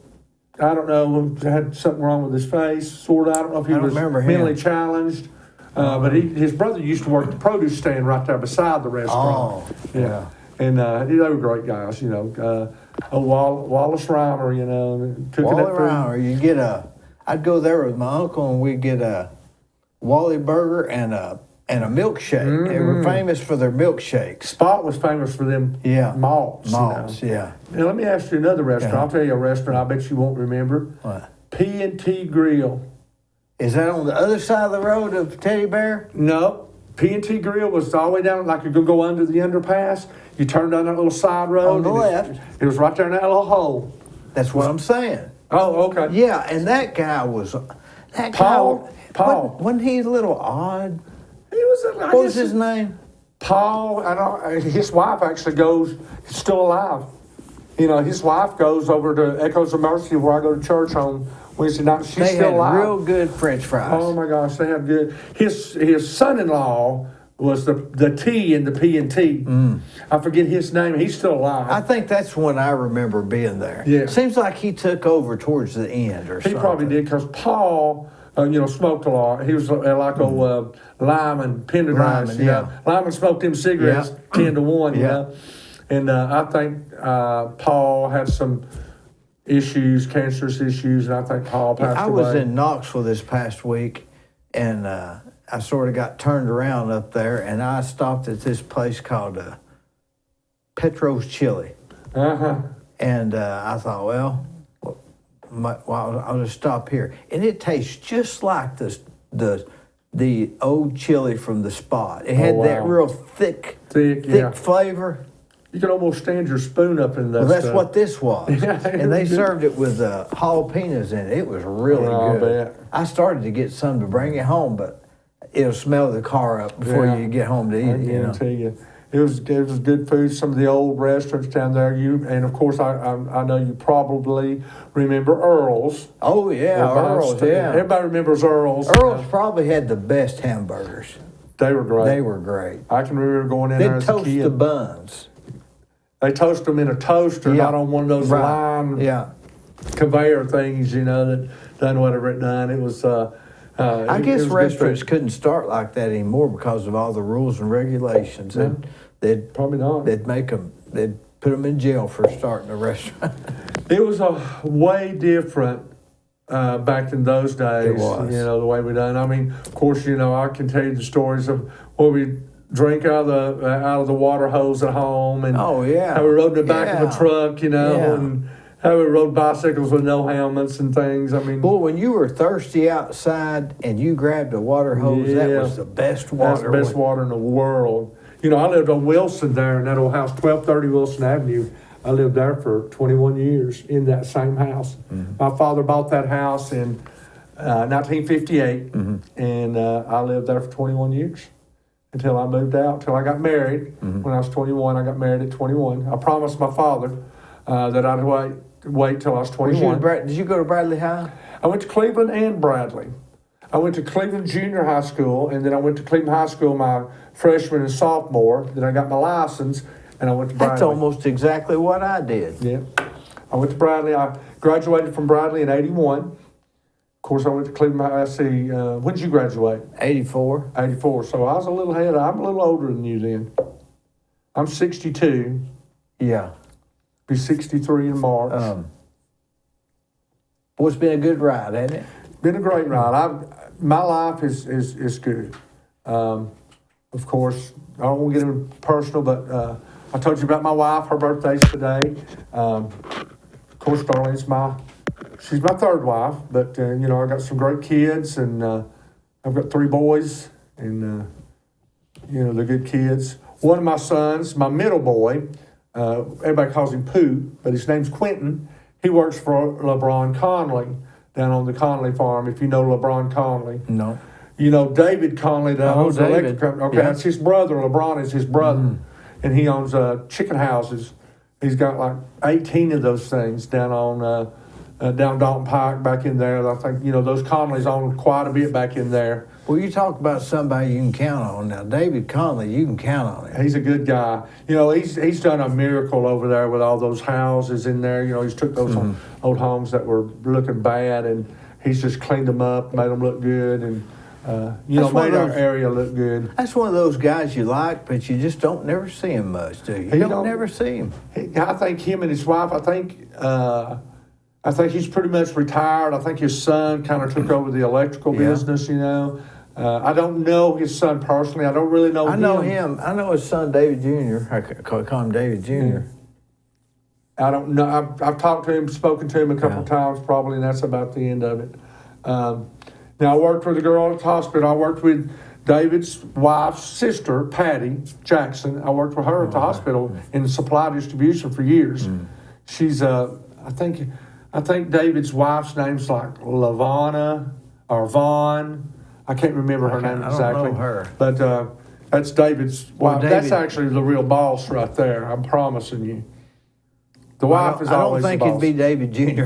I don't know, had something wrong with his face, sort of. I don't know if he I don't was remember him. mentally challenged. But his brother used to work at the produce stand right there beside the restaurant. Oh, yeah. And they were great guys, Wallace Reimer, cooking Wally that food. Reimer. You get I'd go there with my uncle and we'd get a Wally Burger and a milkshake. They were famous for their milkshakes. Spot was famous for them malts. Malts, yeah. Now, let me ask you another restaurant. Yeah. I'll tell you a restaurant I bet you won't remember. What? P&T Grill. Is that on the other side of the road of Teddy Bear? No. P&T Grill was all the way down, like you could go under the underpass. You turn down that little side road. On the and left. It was right there in that little hole. That's what I'm saying. Oh, okay. Yeah, and that guy was Paul. Wasn't he a little odd? He was. What was his name? Paul. His wife actually goes. Still alive. His wife goes over to Echoes of Mercy where I go to church on Wednesday night. She's They still had alive. real good French fries. Oh my gosh, they have good. His son-in-law was the T in the P&T. I forget his name. He's still alive. I think that's when I remember being there. Yeah. Seems like he took over towards the end or He something. probably did because Paul, smoked a lot. He was like old Lyman, Pendergrass. Lyman, yeah. Lyman smoked them cigarettes 10 to 1. And I think Paul had some issues, cancerous issues, and I think Paul passed away. I was in Knoxville this past week, and I sort of got turned around up there, and I stopped at this place called Petro's Chili. And I thought, well, I'll just stop here. And it tastes just like the old chili from the spot. It had that real thick flavor. You can almost stand your spoon up in that. Well, that's stuff. what this was. Yeah, And they it was good. served it with jalapenos in it. It was really I'll good. bet. I started to get some to bring it home, but it'll smell the car up before Yeah. you get home to eat I it. guarantee you. It was good food. Some of the old restaurants down there. And of course, I know you probably remember Earl's. Oh, yeah, Earl's, yeah. Everybody remembers Earl's. Earl's probably had the best hamburgers. They were great. They were great. I can remember going in there They'd as a toast kid. the buns. They toast them in a toaster, Yeah. not on one of those Right. line Yeah. conveyor things, that done whatever it done. It was. I guess restaurants couldn't start like that anymore because of all the rules and regulations. Yeah. They'd Probably not. They'd put them in jail for starting a restaurant. It was a way different back in those days. It was. The way we done. I mean, of course, I can tell you the stories of where we drink out of the water hose at home, and Oh, yeah. how we rode in the back of Yeah. a truck, Yeah. and how we rode bicycles with no helmets and things. I mean, Boy, when you were thirsty outside and you grabbed a water hose, that Yeah. was the best that's water. the best water in the world. I lived on Wilson there in that old house, 1230 Wilson Avenue. I lived there for 21 years in that same house. My father bought that house in 1958, and I lived there for 21 years until I moved out, until I got married. When I was 21, I got married at 21. I promised my father that I'd wait till I was 21. Did you go to Bradley High? I went to Cleveland and Bradley. I went to Cleveland Junior High School, and then I went to Cleveland High School my freshman and sophomore. Then I got my license, and I went to Bradley. That's almost exactly what I did. Yeah. I went to Bradley. I graduated from Bradley in '81. Of course, I went to Cleveland High. When did you graduate? 84. '84. So I was a little ahead. I'm a little older than you then. I'm 62. Yeah. Be 63 in March. Well, it's been a good ride, hasn't it? Been a great ride. My life is good. Of course, I don't want to get into personal, but I told you about my wife. Her birthday's today. Of course, Darlene's she's my third wife, but I got some great kids, and I've got 3 boys, and they're good kids. One of my sons, my middle boy, everybody calls him Pooh, but his name's Quentin. He works for LeBron Conley down on the Conley farm, if you know LeBron Conley. No. You know David Conley that owns the David. electric company. Okay, Yeah. that's his brother. LeBron is his brother. And he owns chicken houses. He's got like 18 of those things down on down Dalton Pike back in there. I think, those Conleys own quite a bit back in there. Well, you talk about somebody you can count on. Now, David Conley, you can count on him. He's a good guy. He's done a miracle over there with all those houses in there. He's took those old homes that were looking bad, and he's just cleaned them up, made them look good, and made our area look good. That's one of those guys you like, but you just don't never see him much, do you? You don't never see him. I think him and his wife, I think he's pretty much retired. I think his son kind of took over the electrical business, I don't know his son personally. I don't really know him. I know him. I know his son, David Jr. I call him David Jr. Yeah. I don't know. I've talked to him, spoken to him a couple times probably, and that's about the end of it. Now, I worked with a girl at the hospital. I worked with David's wife's sister, Patty Jackson. I worked with her at the hospital in supply distribution for years. She's, I think David's wife's name's like Lavana or Vaughn. I can't remember her name exactly. I don't know her. But that's David's wife. David, that's actually the real boss right there. I'm promising you. The wife is always the boss. I don't think it'd be David Jr.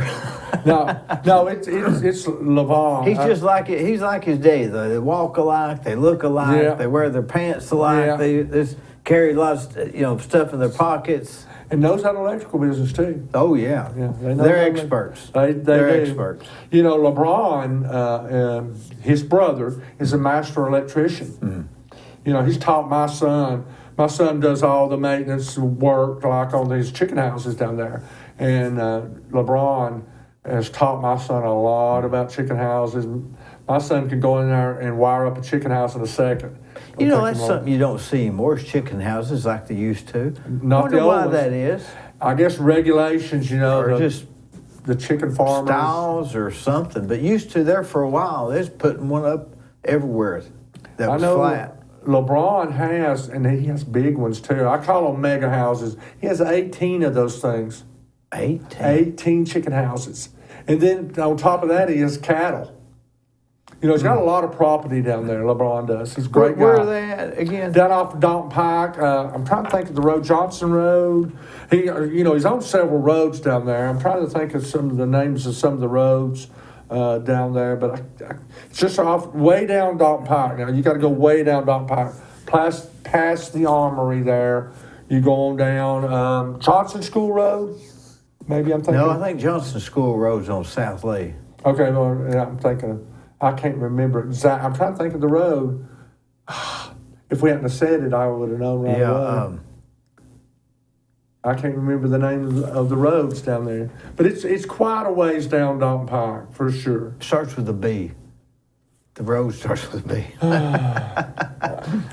No, it's Lavon. He's just like it. He's like his daddy, though. They walk alike, they look alike, Yeah. they wear their pants alike, Yeah. they just carry lots of, stuff in their pockets. And knows how to electrical business too. Oh yeah, they know they're how to- experts. They're They're experts. LeBron, his brother, is a master electrician. He's taught my son. My son does all the maintenance work, like on these chicken houses down there. And LeBron has taught my son a lot about chicken houses. My son can go in there and wire up a chicken house in a second. That's something you don't see anymore, is chicken houses like they used to. Not the Wonder old why ones. that is. I guess regulations, Or just the chicken farmers. styles or something. But used to there for a while, they was putting one up everywhere that was flat. LeBron has, and he has big ones too. I call them mega houses. He has 18 of those things. 18 chicken houses. And then on top of that, he has cattle. He's got a lot of property down there, LeBron does. He's a great guy. Where are they at again? Down off of Dalton Pike. I'm trying to think of the road, Johnson Road. He's on several roads down there. I'm trying to think of some of the names of some of the roads down there, but it's just off way down Dalton Pike. Now you got to go way down Dalton Pike, past the Armory there. You go on down Johnson School Road. Maybe I'm thinking. No, I think Johnson School Road's on South Lee. Okay, well, I'm thinking. I can't remember exactly. I'm trying to think of the road. If we hadn't have said it, I would have known right away. I can't remember the name of the roads down there, but it's quite a ways down Dalton Pike for sure. Starts with a B. The road starts with a B.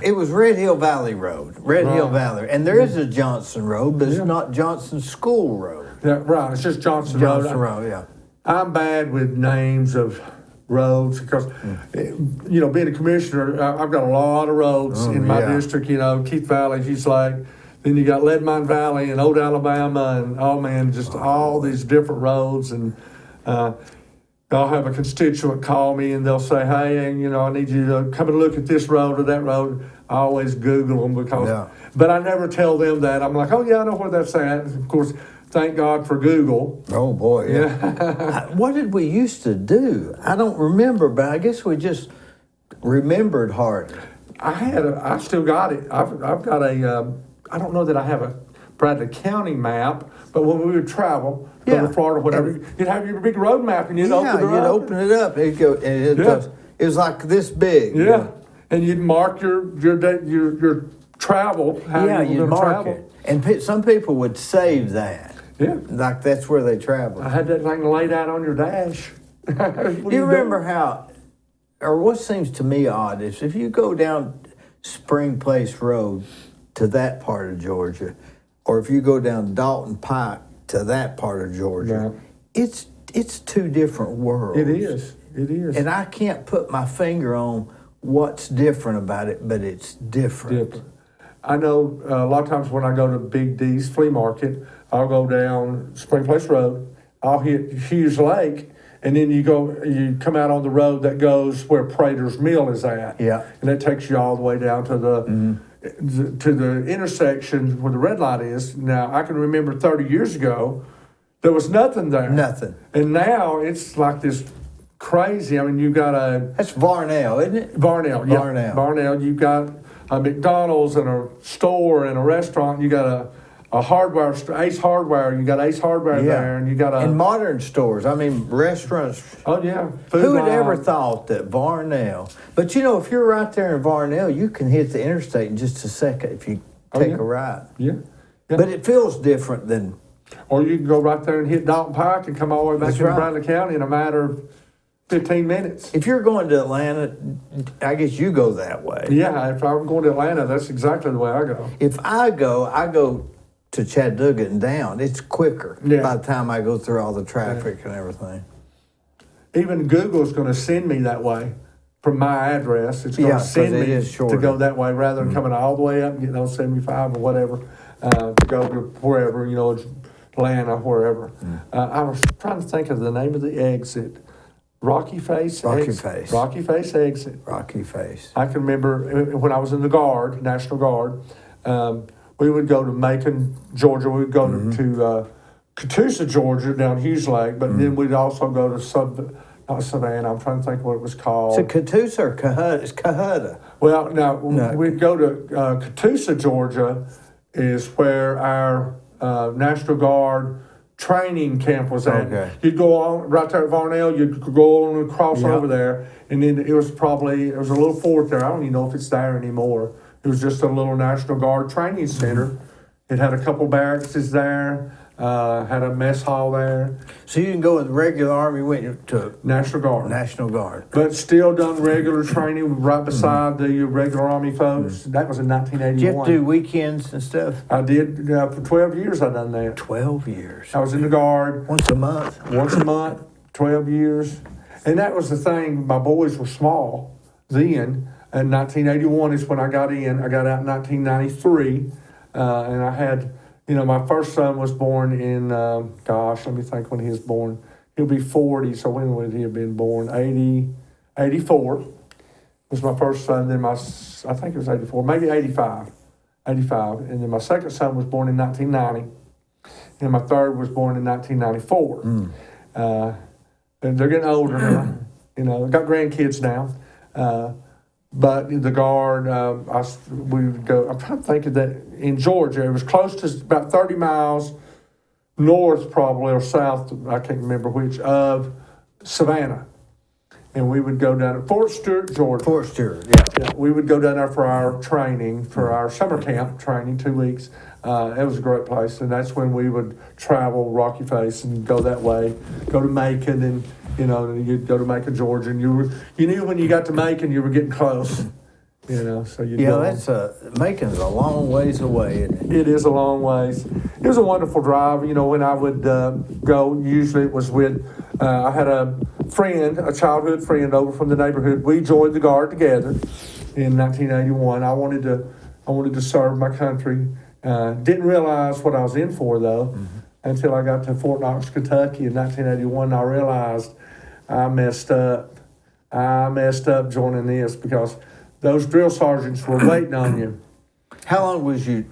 It was Red Hill Valley Road. Hill Valley. And there is a Johnson Road, but it's not Johnson School Road. Yeah, right. It's just Johnson Road, yeah. I'm bad with names of roads because, being a commissioner, I've got a lot of roads in my district. Keith Valley, East Lake. Then you got Leadmine Valley and Old Alabama, and just all these different roads. And I'll have a constituent call me and they'll say, "Hey, I need you to come and look at this road or that road." I always Google them but I never tell them that. I'm like, "Oh yeah, I know where that's at." Of course, thank God for Google. Oh boy, yeah. What did we used to do? I don't remember, but I guess we just remembered hard. I still got it. I've got a. I don't know that I have a Bradley County map, but when we would travel, go Yeah. to Florida, whatever, you'd have your big road map and you'd open it you'd up. open it up. It'd go, and Yeah. it was like this big. Yeah, and you'd mark your travel. How Yeah, you you'd were gonna mark travel. it. And some people would save that. Yeah, Like that's where they travel. I had that thing laid out on your dash. Do you remember how, or what seems to me odd is if you go down Spring Place Road to that part of Georgia, or if you go down Dalton Pike to that part of Georgia, it's two different worlds. It is. It is. And I can't put my finger on what's different about it, but it's different. I know a lot of times when I go to Big D's flea market, I'll go down Spring Place Road, I'll hit Hughes Lake, and then you come out on the road that goes where Prater's Mill is at. Yeah. And that takes you all the way down to the intersection where the red light is. Now, I can remember 30 years ago, there was nothing there. Nothing. And now it's like this crazy. I mean, you've got That's Varnell, isn't it? Varnell, yeah. Varnell. Varnell, you've got a McDonald's and a store and a restaurant. You got a hardware store, Ace Hardware. You got Ace Hardware there, and you got And modern stores. I mean, restaurants. oh yeah, Who would line. ever thought that Varnell? But you know, if you're right there in Varnell, you can hit the interstate in just a second if you take yeah. a ride. Yeah. Yeah. But it feels different than. Or you can go right there and hit Dalton Pike and come all the way back That's into right. Bradley County in a matter of 15 minutes. If you're going to Atlanta, I guess you go that way. Yeah, if I'm going to Atlanta, that's exactly the way I go. If I go to Chattanooga and down. It's quicker Yeah. by the time I go through all the traffic and everything. Even Google's going to send me that way from my address. It's going Yeah, to 'cause send it me is to shorter. go that way rather than coming all the way up and getting on 75 or whatever to go to wherever, Atlanta, wherever. I was trying to think of the name of the exit. Rocky Face exit. Rocky Face exit. Rocky Face. I can remember when I was in the Guard, National Guard, we would go to Macon, Georgia. We would go to Catoosa, Georgia, down Hughes Lake, but then we'd also go to not Savannah. I'm trying to think what it was called. So Catoosa or Cohutta? It's Cohutta. Well, now we'd go to Catoosa, Georgia, is where our National Guard training camp was at. Okay. You'd go on right there at Varnell. You'd go on and cross Yep. over there, and then it was a little fort there. I don't even know if it's there anymore. It was just a little National Guard training center. It had a couple barracks there. Had a mess hall there. So you can go with the regular Army, went to National Guard. National Guard. But still done regular training right beside the regular Army folks. That was in 1981. Did you have to do weekends and stuff? I did, for 12 years I done that. 12 years. I was in the Guard Once a month. once a month, 12 years. And that was the thing, my boys were small then. And 1981 is when I got in. I got out in 1993. And I had, my first son was born in, let me think when he was born. He'll be 40, so when would he have been born? 84 was my first son. Then I think it was 84, maybe 85. And then my second son was born in 1990. And my third was born in 1994. And they're getting older now. I've got grandkids now. But the Guard, we would go, I'm trying to think of that, in Georgia, it was close to about 30 miles north probably, or south, I can't remember which, of Savannah. And we would go down to Fort Stewart, Georgia. Fort Stewart, Yeah, we would go down there for our training, for our summer camp training, 2 weeks. It was a great place, and that's when we would travel Rocky Face and go that way, go to Macon, and you'd go to Macon, Georgia, and you knew when you got to Macon you were getting close, so you'd go. that's Macon's a long ways away, isn't it? It is a long ways. It was a wonderful drive. When I would go, usually it was with, I had a childhood friend over from the neighborhood. We joined the Guard together in 1981. I wanted to serve my country. Didn't realize what I was in for, though, until I got to Fort Knox, Kentucky in 1981. I realized I messed up. Joining this because those drill sergeants were waiting on you. How long was your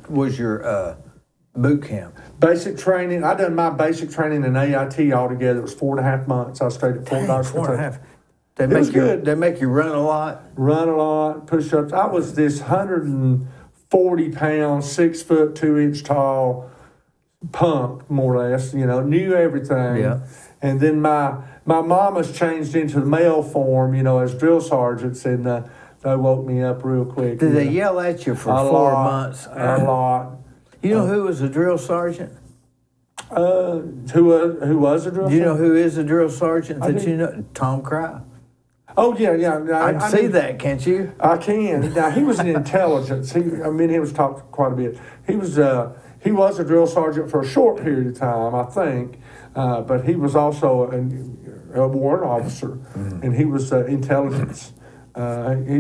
boot camp? Basic training. I done my basic training in AIT altogether. It was 4.5 months. I stayed at Fort Knox, Four and a Kentucky. half. was good. They make you run a lot. Run a lot, push-ups. I was this 140-pound, 6 foot 2 inch tall punk, more or less, knew everything. Yeah. And then my mama's changed into the male form, as drill sergeants, and they woke me up real quick. Did they yell at you for a 4 lot, months? A lot. You know who was a drill sergeant? Who was a drill Do you know sergeant? who is a drill sergeant I that do. you know? Tom Cry. Oh, yeah. I can see knew- that, can't you? I can. Now, he was in intelligence. He was talked quite a bit. He was a drill sergeant for a short period of time, I think, but he was also a warrant officer, and he was intelligence. He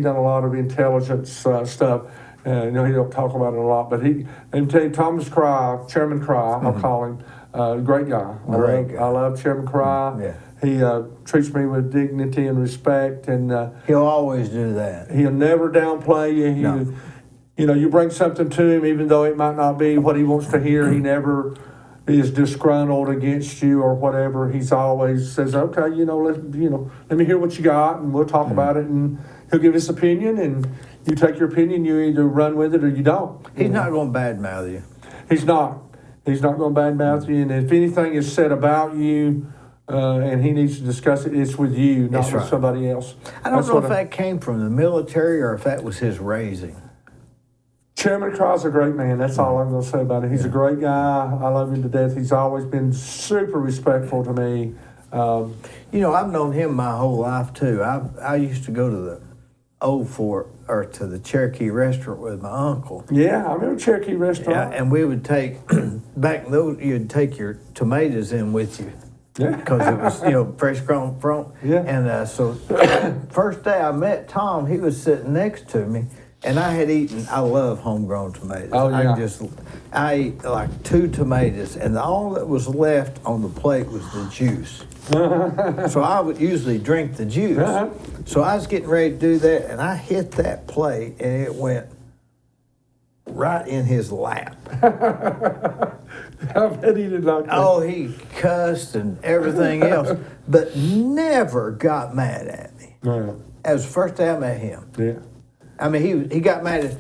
done a lot of intelligence stuff. He don't talk about it a lot, but and tell you, Thomas Cry, Chairman Cry, I'll call him, great guy. Great guy. I love Chairman Cry. Yeah. He treats me with dignity and respect, and He'll always do that. he'll never downplay you. No. You bring something to him, even though it might not be what he wants to hear. He never is disgruntled against you or whatever. He's always says, "Okay, let me hear what you got, and we'll talk about it." And he'll give his opinion, and you take your opinion. You either run with it or you don't. He's not going to badmouth you. He's not. He's not going to badmouth you. And if anything is said about you, and he needs to discuss it, it's with you, not That's with right. somebody else. I don't That's know what if that came from the military or if that was his raising. Chairman Cry's a great man. That's all I'm going to say about it. He's a great guy. I love him to death. He's always been super respectful to me. I've known him my whole life too. I used to go to the Old Fort or to the Cherokee restaurant with my uncle. Yeah, I remember Cherokee Yeah, Restaurant. and we would take back in those. You'd take your tomatoes in with you Yeah. because it was fresh grown from. Yeah. And so first day I met Tom, he was sitting next to me, and I had eaten. I love homegrown tomatoes. Oh, yeah. I ate like 2 tomatoes, and all that was left on the plate was the juice. So I would usually drink the juice. Uh-huh. So I was getting ready to do that, and I hit that plate, and it went right in his lap. I bet he did like that. Oh, he cussed and everything else, but never got mad at me. Yeah. That was the first day I met him. Yeah. I mean, he got mad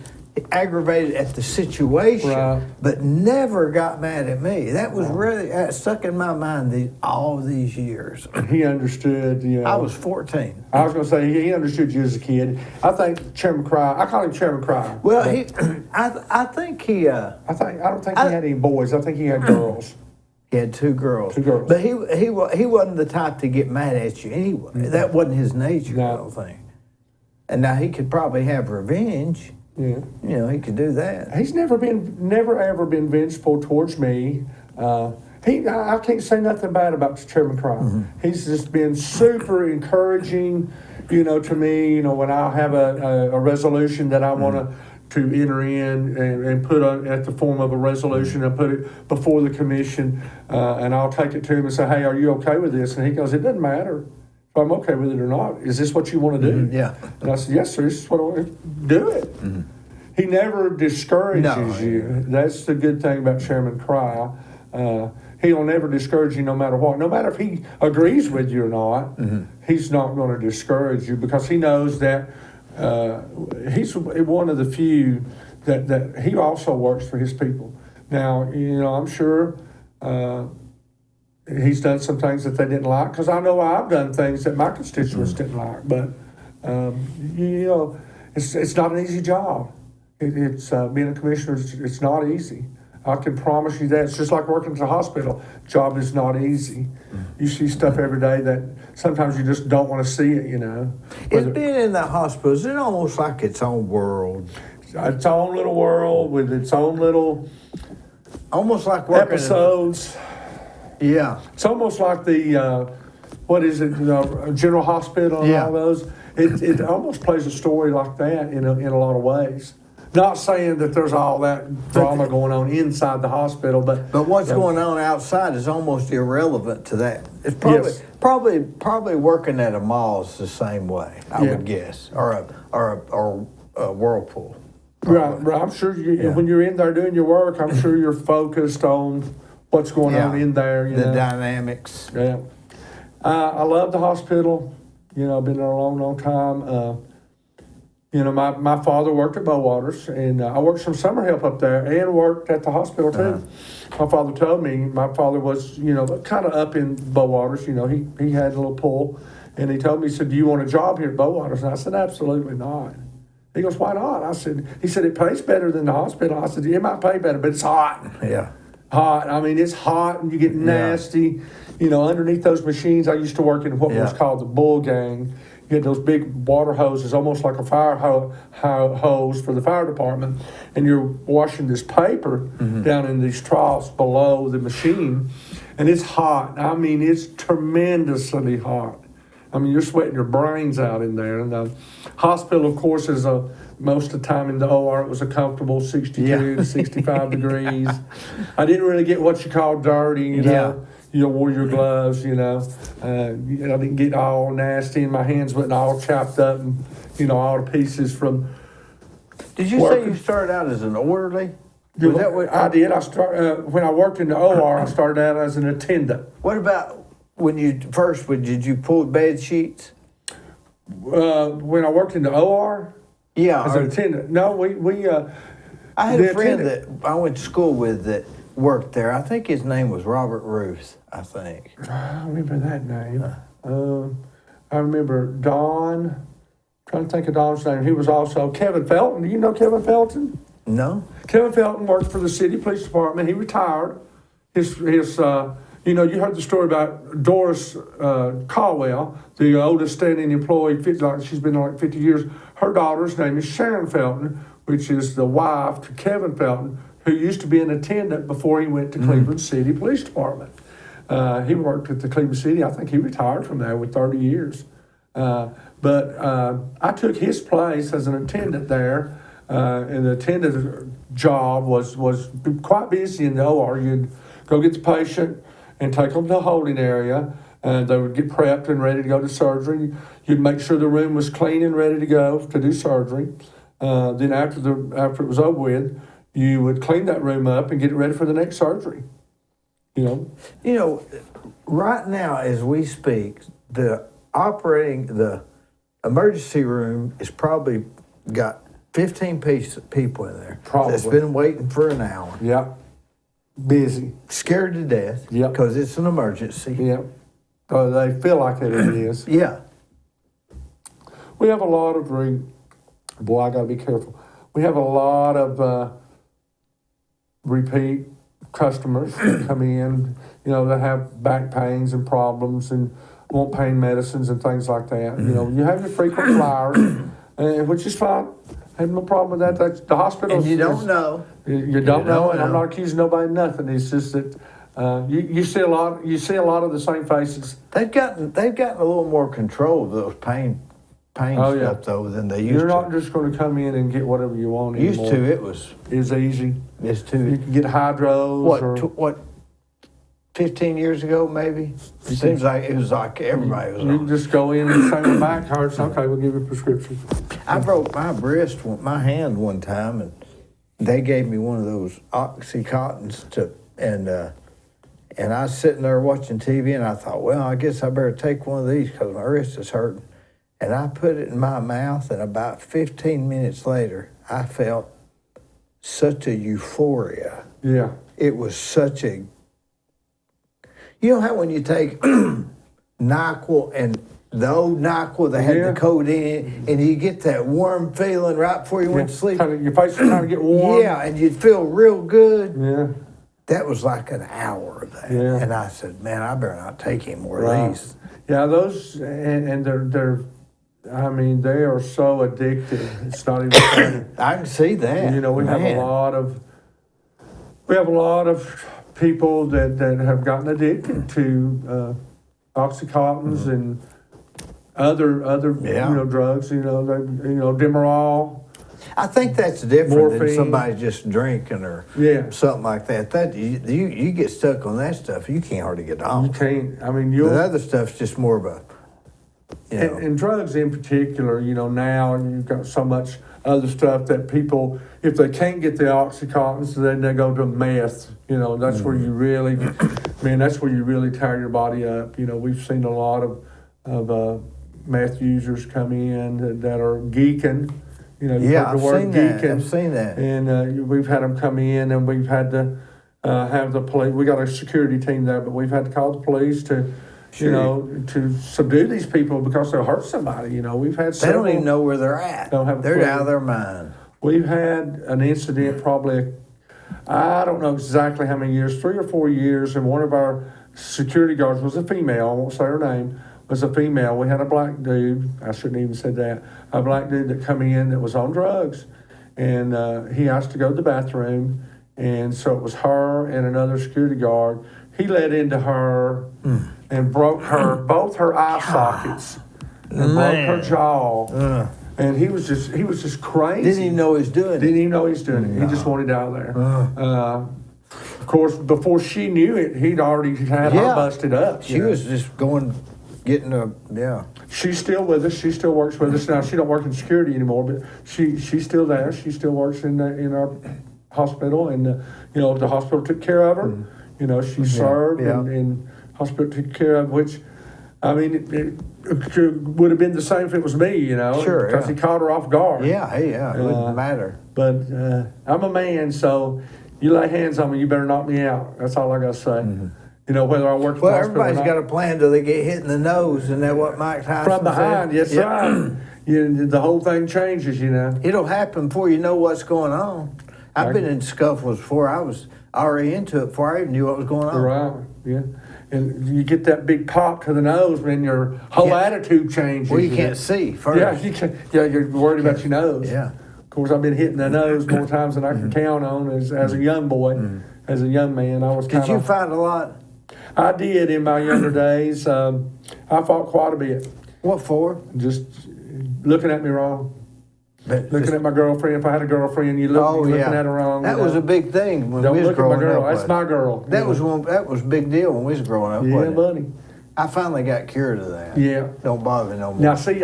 aggravated at the situation, Right. but never got mad at me. That was really stuck in my mind all these years. He understood. I was 14. I was going to say he understood you as a kid. I think Chairman Cry. I call him Chairman Cry. Well, but I think he. I don't think he had any boys. I think he had girls. He had 2 girls. 2 girls. But he wasn't the type to get mad at you anyway. That wasn't his nature, No. I don't think. And now he could probably have revenge. Yeah. He could do that. He's never ever been vengeful towards me. I can't say nothing bad about Chairman Cry. Mm-hmm. He's just been super encouraging, to me. When I have a resolution that I want to enter in and put at the form of a resolution and put it before the commission, and I'll take it to him and say, "Hey, are you okay with this?" And he goes, "It doesn't matter if I'm okay with it or not. Is this what you want to do?" Yeah. And I said, "Yes, sir. This is what I want to do. It." He never discourages No. you. That's the good thing about Chairman Cry. He'll never discourage you no matter what. No matter if he agrees with you or not, he's not going to discourage you because he knows that he's one of the few that he also works for his people. Now, I'm sure he's done some things that they didn't like because I know I've done things that my constituents didn't like. But, it's not an easy job. It's being a commissioner, it's not easy. I can promise you that. It's just like working at the hospital. Job is not easy. You see stuff every day that sometimes you just don't want to see it, It's being in the hospital, is it almost like its own world? Its own little world with its own little Almost like working episodes. Yeah. It's almost like the, General Hospital and Yeah. all those. It almost plays a story like that in a lot of ways. Not saying that there's all that drama going on inside the hospital, but what's going on outside is almost irrelevant to that. It's Yes. probably working at a mall is the same way, I Yeah. would guess, or a whirlpool. Right. I'm sure when you're in there doing your work, I'm sure you're focused on what's going on in there. The dynamics. Yeah. I love the hospital. I've been there a long, long time. You know, my father worked at Bowaters, and I worked some summer help up there and worked at the hospital too. My father told me, my father was, you know, kind of up in Bowaters. You know, he had a little pull, and he told me, he said, "Do you want a job here at Bowaters?" And I said, "Absolutely not." He goes, "Why not?" He said, "It pays better than the hospital." I said, "It might pay better, but it's hot." Yeah. Hot. I mean, it's hot, and you get nasty. You know, underneath those machines, I used to work in what was called the bull gang. You get those big water hoses, almost like a fire hose for the fire department, and you're washing this paper down in these troughs below the machine, and it's hot. I mean, it's tremendously hot. I mean, you're sweating your brains out in there. And the hospital, of course, is most of the time in the OR, it was a comfortable 62 to 65 degrees. I didn't really get what you call dirty, you know. You wore your gloves, you know. I didn't get all nasty, and my hands wasn't all chopped up and, you know, all the pieces from. Did you say you started out as an orderly? Was that what I did? When I worked in the OR, I started out as an attendant. What about when you first? Did you pull bed sheets? When I worked in the OR, as an attendant. No, we. I had a friend that I went to school with that worked there. I think his name was Robert Ruth. I think. I remember that name. I remember Don. Trying to think of Don's name. He was also Kevin Felton. Do you know Kevin Felton? No. Kevin Felton worked for the city police department. He retired. His you know, you heard the story about Doris Caldwell, the oldest standing employee. She's been there like 50 years. Her daughter's name is Sharon Felton, which is the wife to Kevin Felton, who used to be an attendant before he went to Cleveland City Police Department. He worked at the Cleveland City. I think he retired from there with 30 years. But I took his place as an attendant there, and the attendant job was quite busy in the OR. You'd go get the patient and take them to the holding area, and they would get prepped and ready to go to surgery. You'd make sure the room was clean and ready to go to do surgery. Then after it was over with, you would clean that room up and get it ready for the next surgery. You know, right now as we speak, the emergency room is probably got 15 people in there. Probably. That's been waiting for an hour. Yeah. Busy. Scared to death. Yep. Because it's an emergency. Yeah. They feel like it is. Yeah. We have a lot of boy, I got to be careful. We have a lot of repeat customers that come in, you know, that have back pains and problems and want pain medicines and things like that. You know, you have your frequent flyers, which is fine. I have no problem with that. That's the hospital. And you don't know. You don't know, and I'm not accusing nobody of nothing. It's just that you see a lot. You see a lot of the same faces. They've gotten a little more control of those pain stuff though than they used to. You're not just going to come in and get whatever you want anymore. Used to it was. It's easy. It's too. You can get hydros. What? 15 years ago, maybe. It seems like it was like everybody was. You can just go in and say my back hurts. Okay, we'll give you a prescription. I broke my hand one time, and they gave me one of those Oxycontins and I was sitting there watching TV, and I thought, well, I guess I better take one of these because my wrist is hurting. And I put it in my mouth, and about 15 minutes later, I felt such a euphoria. Yeah. It was such a. You know how when you take NyQuil and the old NyQuil that had the codeine in it, and you get that warm feeling right before you went to sleep? Your face is trying to get warm. Yeah, and you'd feel real good. Yeah. That was like an hour of that. Yeah. And I said, man, I better not take any more of these. Yeah, those, and they're, I mean, they are so addictive. It's not even funny. I can see that. You know, we have a lot of people that have gotten addicted to Oxycontins and other drugs. Demerol. I think that's different than Morphine. somebody just drinking or something like that. That you get stuck on that stuff, you can't hardly get off. You can't. I mean, the other stuff's just more of a. And drugs in particular, now you've got so much other stuff that people, if they can't get the Oxycontins, then they go to meth. That's where you really, that's where you really tear your body up. We've seen a lot of meth users come in that are geeking, You know, you've Yeah, heard I've the word seen that. deacon. I've seen that. And we've had them come in, and we've had to have the police. We got a security team there, but we've had to call the police to, you know, to subdue these people because they'll hurt somebody. You know, we've had They several. don't even know where they're at. Don't have a They're clue. out of their mind. We've had an incident probably, I don't know exactly how many years, 3 or 4 years, and one of our security guards was a female. I won't say her name. Was a female. We had a black dude. I shouldn't even said that. A black dude that come in that was on drugs, and he asked to go to the bathroom, and so it was her and another security guard. He led into her and broke her both her eye sockets and broke her jaw. And he was just crazy. Didn't even know he was doing it. Didn't even know he was doing it. He just wanted out of there. Of course, before she knew it, he'd already had her busted up. She was just getting a, She's still with us. She still works with us now. She don't work in security anymore, but she's still there. She still works in our hospital, and you know, the hospital took care of her. You know, she served, and hospital took care of, which, I mean, it would have been the same if it was me, you know, because he caught her off guard. it wouldn't matter. But I'm a man, so you lay hands on me, you better knock me out. That's all I got to say. You know, whether I work at the hospital Everybody's or not. got a plan till they get hit in the nose, and that what Mike Tyson From behind, said? yes, right. The whole thing changes, you know. It'll happen before you know what's going on. I've been in scuffles before. I was already into it before I even knew what was going on. Right, yeah. And you get that big pop to the nose, and your whole attitude changes. Well, you can't see first. Yeah, you're worried about your nose. Yeah. Of course, I've been hitting the nose more times than I can count on as a young boy. As a young man, I was kind of... Did you fight a lot? I did in my younger days. I fought quite a bit. What for? Just looking at me wrong. Looking at my girlfriend. If I had a girlfriend, you're looking at her wrong. That was a big thing when Don't we was look at my growing girl. up. That's my girl. That was a big deal when we was growing up. Yeah, wasn't it? buddy. I finally got cured of that. Yeah. Don't bother me no more. Now, see,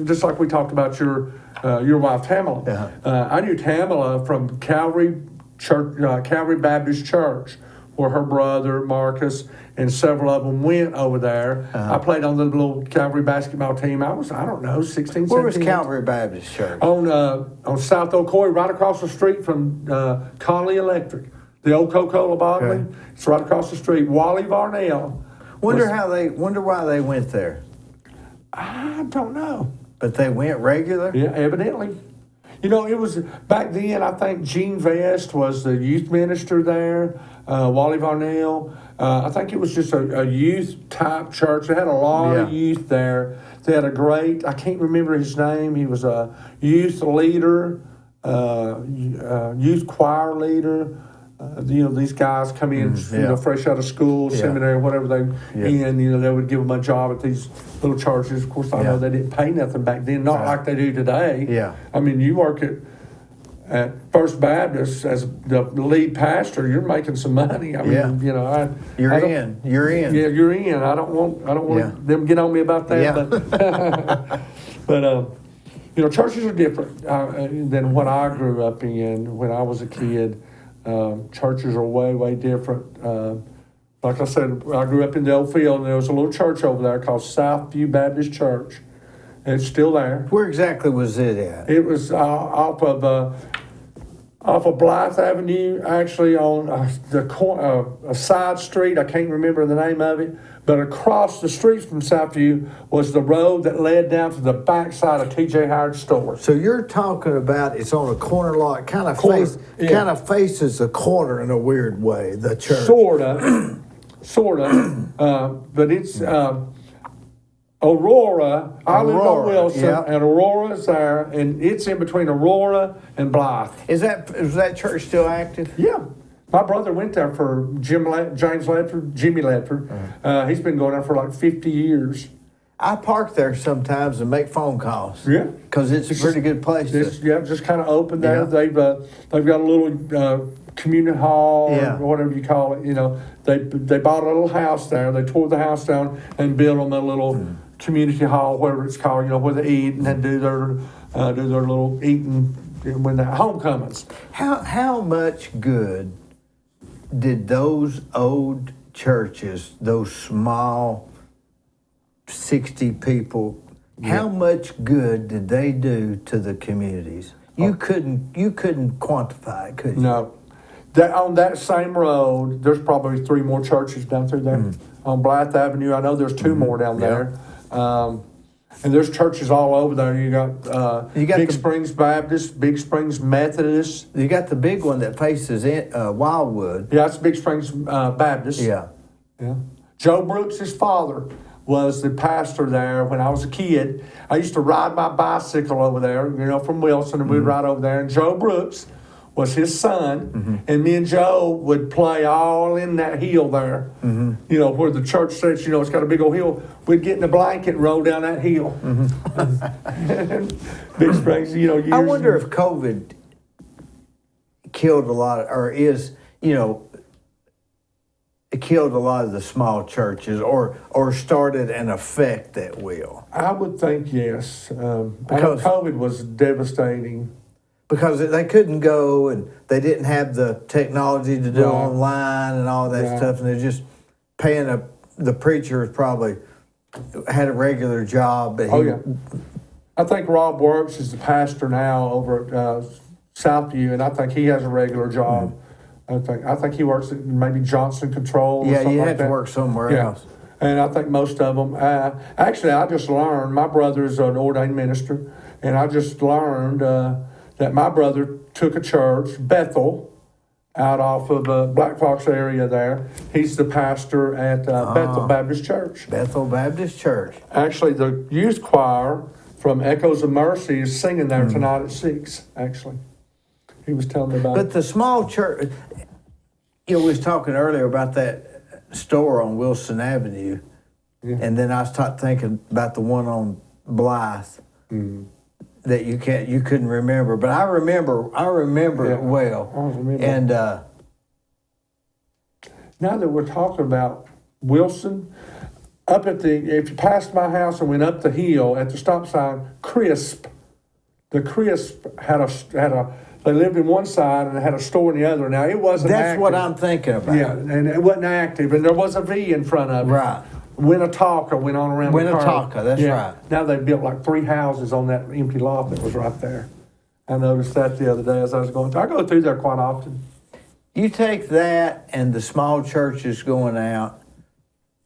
just like we talked about your wife, Tamala. I knew Tamala from Calvary Church, Calvary Baptist Church, where her brother Marcus and several of them went over there. I played on the little Calvary basketball team. I don't know, 16, 17. Where was Calvary Baptist Church? On South Ocoee, right across the street from Conley Electric, the old Coca-Cola bottling. Okay. It's right across the street. Wally Varnell. Wonder why they went there. I don't know. But they went regular? Yeah, evidently. You know, it was back then, I think Gene Vest was the youth minister there, Wally Varnell. I think it was just a youth type church. They had a lot of youth there. They had a great, I can't remember his name. He was a youth leader, youth choir leader. You know, these guys come in, you know, fresh out of school, seminary, whatever they in, you know, they would give them a job at these little churches. Of course, I know they didn't pay nothing back then, not like they do today. Yeah. I mean, you work at First Baptist as the lead pastor, you're making some money. I mean, you know, You're in. Yeah, you're in. I don't want them to get on me about that, but you know, churches are different than what I grew up in when I was a kid. Churches are way, way different. Like I said, I grew up in the old field, and there was a little church over there called Southview Baptist Church. It's still there. Where exactly was it at? It was off of Blythe Avenue, actually on a side street. I can't remember the name of it. But across the street from Southview was the road that led down to the backside of T.J. Howard's store. So you're talking about it's on a corner lot, kind of faces the corner in a weird way, the church. Sorta. But it's Aurora. I live on Wilson, and Aurora's there, and it's in between Aurora and Blythe. Is that church still active? Yeah. My brother went there for Jimmy Ledford. He's been going there for like 50 years. I park there sometimes and make phone calls. Yeah. Because it's a pretty good place. Just kind of open there. Yeah. They've got a little community hall or whatever you call it. You know, they bought a little house there. They tore the house down and built them a little community hall, whatever it's called. You know, where they eat and then do their little eating when they're homecomings. How much good did those old churches, those small 60 people, How much good did they do to the communities? You couldn't quantify it, could you? No. On that same road, there's probably 3 more churches down through there. On Blythe Avenue, I know there's 2 more down there. And there's churches all over there. You got Big Springs Baptist, Big Springs Methodist. You got the big one that faces Wildwood. Yeah, that's Big Springs Baptist. Yeah. Joe Brooks, his father, was the pastor there when I was a kid. I used to ride my bicycle over there, from Wilson, and we'd ride over there. And Joe Brooks was his son, and me and Joe would play all in that hill there. Where the church sits, it's got a big old hill. We'd get in a blanket and roll down that hill. Big Springs, years. I wonder if COVID killed a lot, or it killed a lot of the small churches, or started an effect that will. I would think yes. Because COVID was devastating. Because they couldn't go, and they didn't have the technology to do online and all that stuff, and they're just paying the preacher probably had a regular job. But I think Rob Works is the pastor now over at Southview, and I think he has a regular job. I think he works at maybe Johnson Control. Or something you like have that. to work somewhere else. And I think most of them. Actually, I just learned. My brother is an ordained minister, and I just learned that my brother took a church, Bethel, out off of Black Fox area there. He's the pastor at Bethel Baptist Church. Bethel Baptist Church. Actually, the youth choir from Echoes of Mercy is singing there tonight at 6, actually. He was telling me about it. But the small church, we was talking earlier about that store on Wilson Avenue, and then I started thinking about the one on Blythe. That you couldn't remember, but I remember it well. I remember. And now that we're talking about Wilson, up at if you passed my house and went up the hill at the stop sign, Crisp. The Crisp had a. They lived in one side and had a store in the other. Now it wasn't. that's active. what I'm thinking about. Yeah, and it wasn't active, and there was a V in front of it. Right. Winnetonka went on around the curve. Winnetonka, that's right. Now they built like 3 houses on that empty lot that was right there. I noticed that the other day as I was going through. I go through there quite often. You take that and the small churches going out.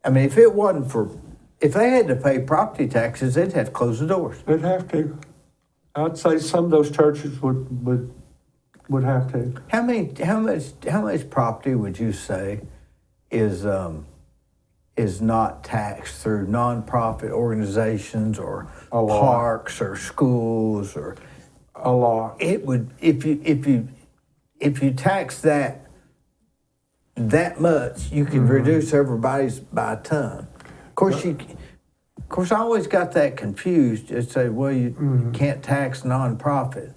I mean, if they had to pay property taxes, they'd have to close the doors. They'd have to. I'd say some of those churches would have to. How much property would you say is not taxed through nonprofit organizations or parks or schools or a lot? It would if you tax that much, you can reduce everybody's by a ton. Of course, I always got that confused. It's say, well, you can't tax nonprofit.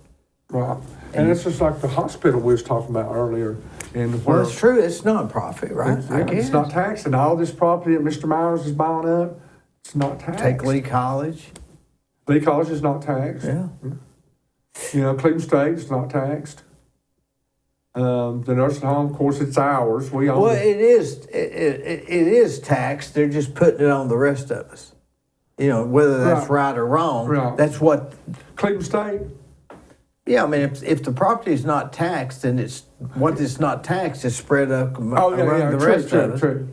Right, and it's just like the hospital we was talking about earlier. Well, it's true. It's nonprofit, right? I guess. It's not taxed. And all this property that Mr. Myers is buying up, it's not taxed. Take Lee College. Lee College is not taxed. Yeah. Cleveland State is not taxed. The nursing home, of course, it's ours. We own it. It is. It is taxed. They're just putting it on the rest of us. Whether that's right or wrong. Right. That's what. Cleveland State. Yeah, I mean, if the property is not taxed, then it's not taxed is spread up around the rest of us. True.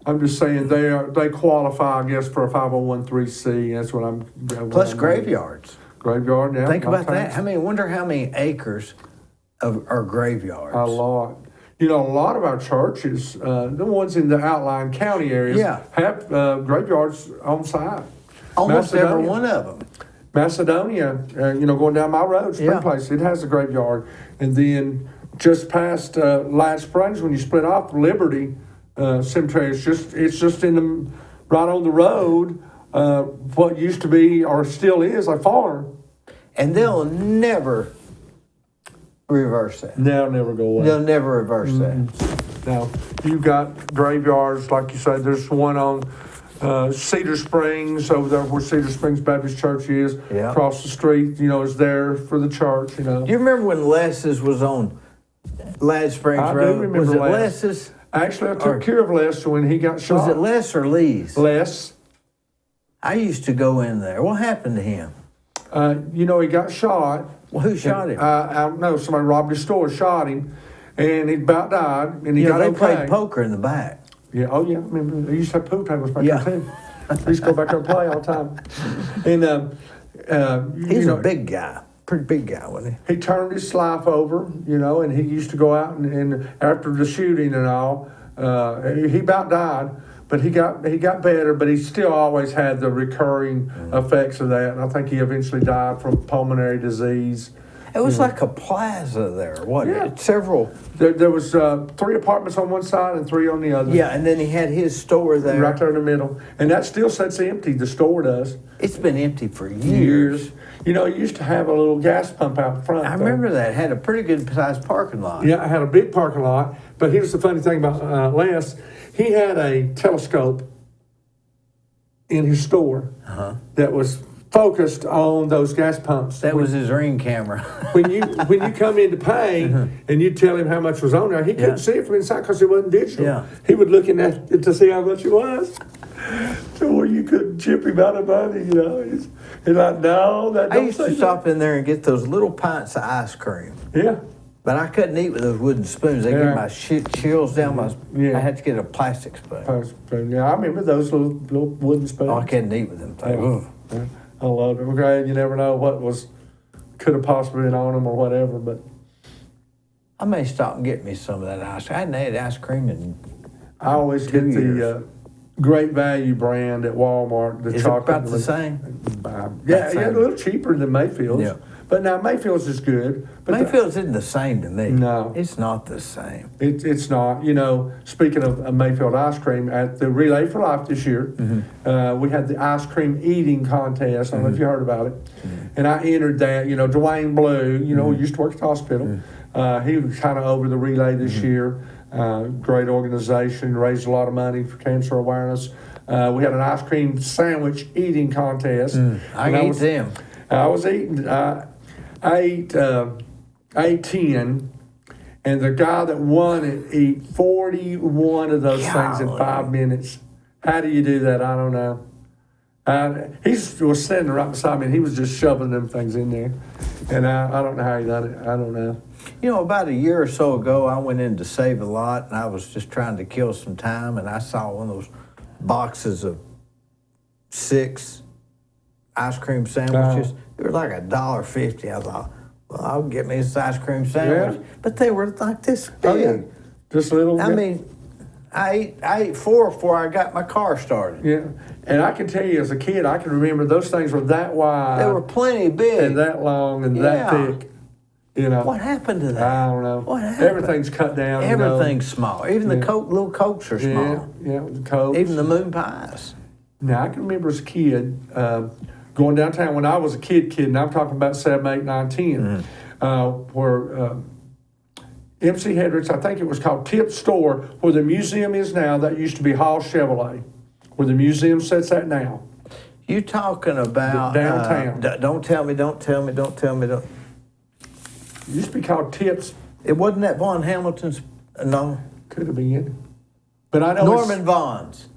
I'm just saying they qualify, I guess, for a 501(c)(3). That's what I'm. Plus graveyards. Graveyard, yeah. Think about that. Wonder how many acres are graveyards. A lot. A lot of our churches, the ones in the outlying county areas, have graveyards on site. Almost every one of them. Macedonia, going down my road, Spring Place, it has a graveyard. And then just past Light Springs, when you split off Liberty Cemetery, it's just right on the road. What used to be or still is a farm. And they'll never reverse that. They'll never go away. They'll never reverse that. Now, you've got graveyards, like you said, there's one on Cedar Springs, over there where Cedar Springs Baptist Church is, across the street, is there for the church, Do you remember when Les's was on Ladd Springs Road? I do remember was it Les. Les's? Actually, I took care of Les when he got shot. Was it Les or Lee's? Les. I used to go in there. What happened to him? You know, he got shot. Well, who shot him? I don't know. Somebody robbed his store, shot him, and he about died. And he Yeah, got they okay. played poker in the back. Yeah. Oh yeah. I remember they used to have pool tables back Yeah. there too. We used to go back there and play all the time. And He's you know, a big guy, pretty big guy, wasn't he turned his life over, you know, and he used to go out and after the shooting and all, he about died, but he got better, but he still always had the recurring effects of that. And I think he eventually died from pulmonary disease. he? It was like a plaza there, wasn't Yeah. it? Several. There was 3 apartments on one side and 3 on the other. Yeah, and then he had his store there. Right there in the middle. And that still sits empty, the store does. It's been empty for years. You know, it used to have a little gas pump out front. I though. remember that. It had a pretty good sized parking lot. Yeah, I had a big parking lot. But here's the funny thing about Les. He had a telescope in his store that was focused on those gas pumps. That was his ring camera. when you come in to pay and you tell him how much was on there, he couldn't see it from inside because it wasn't digital. Yeah. He would look in that to see how much it was. So where you couldn't chip him out of money, you know. He's like, no, that I don't used say to that. stop in there and get those little pints of ice cream. Yeah. But I couldn't eat with those wooden spoons. They Yeah. get my chills down my. Yeah. I had to get a plastic spoon. Yeah, I remember those little wooden spoons. Oh, I couldn't eat with them. Yeah. Yeah. I love it. Okay, you never know what could have possibly been on them or whatever, but I may stop and get me some of that ice cream. I hadn't had ice cream in. I always 2 get years. the Great Value brand at Walmart. The Is it chocolate. about the same? Yeah, Same. a little cheaper than Mayfield's. Yeah. But now Mayfield's is good. But Mayfield's isn't the same to me. No. It's not the same. It's not. You know, speaking of Mayfield ice cream, at the Relay for Life this year, we had the ice cream eating contest. I don't know if you heard about it. And I entered that. You know, Dwayne Blue, you know, who used to work at the hospital. He was kind of over the relay this year. Great organization, raised a lot of money for cancer awareness. We had an ice cream sandwich eating contest. I eat them. I was eating. I ate 10, and the guy that won it ate 41 of those things in Golly. 5 minutes. How do you do that? I don't know. He was standing right beside me, and he was just shoving them things in there. And I don't know how he done it. I don't know. You know, about a year or so ago, I went in to Save a Lot, and I was just trying to kill some time, and I saw one of those boxes of 6 ice cream sandwiches. They were like $1.50. I thought, well, I'll get me this ice cream sandwich. Yeah. But they were like this big. Oh, yeah. Just a little. I mean, I ate 4 before I got my car started. Yeah. And I can tell you, as a kid, I can remember those things were that wide. They were plenty big. and that long and that Yeah. thick. You know. What happened to that? I don't know. What happened? Everything's cut down. Everything's small. Even the Yeah. little Cokes are You know? small. Yeah, the Cokes. Even the moon pies. Now, I can remember as a kid going downtown when I was a kid, and I'm talking about 7, 8, 9, 10, where MC Hedrick's, I think it was called Tip Store, where the museum is now. That used to be Hall Chevrolet, where the museum sits at now. You talking about Downtown. Don't tell me. It used to be called Tips. It wasn't that Von Hamilton's. No, Could have been. But I know Norman Vaughn's.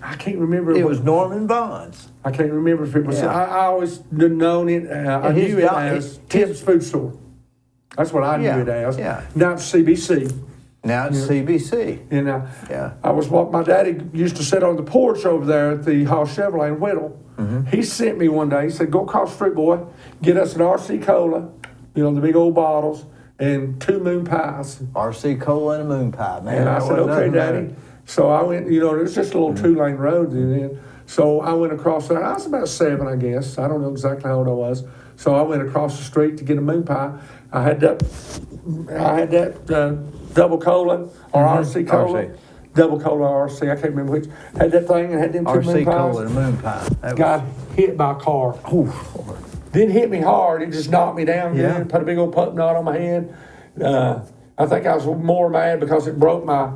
I can't remember. It was Norman Vaughn's. I can't remember if it was. Yeah. I always known it. I his knew it doc- as his- Tips Food Store. That's what I Yeah, knew it as. yeah. Now it's CBC. Now it's CBC. And Yeah. my daddy used to sit on the porch over there at the Hall Chevrolet in Whittle. He sent me one day. He said, "Go across the street, boy. Get us an RC Cola, you know, the big old bottles, and 2 moon pies." RC Cola and a moon pie, man. And I that said, wasn't "Okay, nothing Daddy." better. So I went. You know, there's just a little 2-lane road then. So I went across there. I was about 7, I guess. I don't know exactly how old I was. So I went across the street to get a moon pie. I had that double cola or RC Cola. RC. Double cola RC. I can't remember which. Had that thing and had them 2 moon RC pies. Cola and a moon pie. That was- Got hit by a car. Didn't hit me hard. It just knocked me down. Yeah. Good. Put a big old pump knot on my head. I think I was more mad because it broke my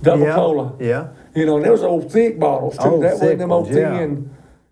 double Yeah, cola. yeah. You know, and there was old thick bottles too. Oh, that thick wasn't them old ones, yeah. thin.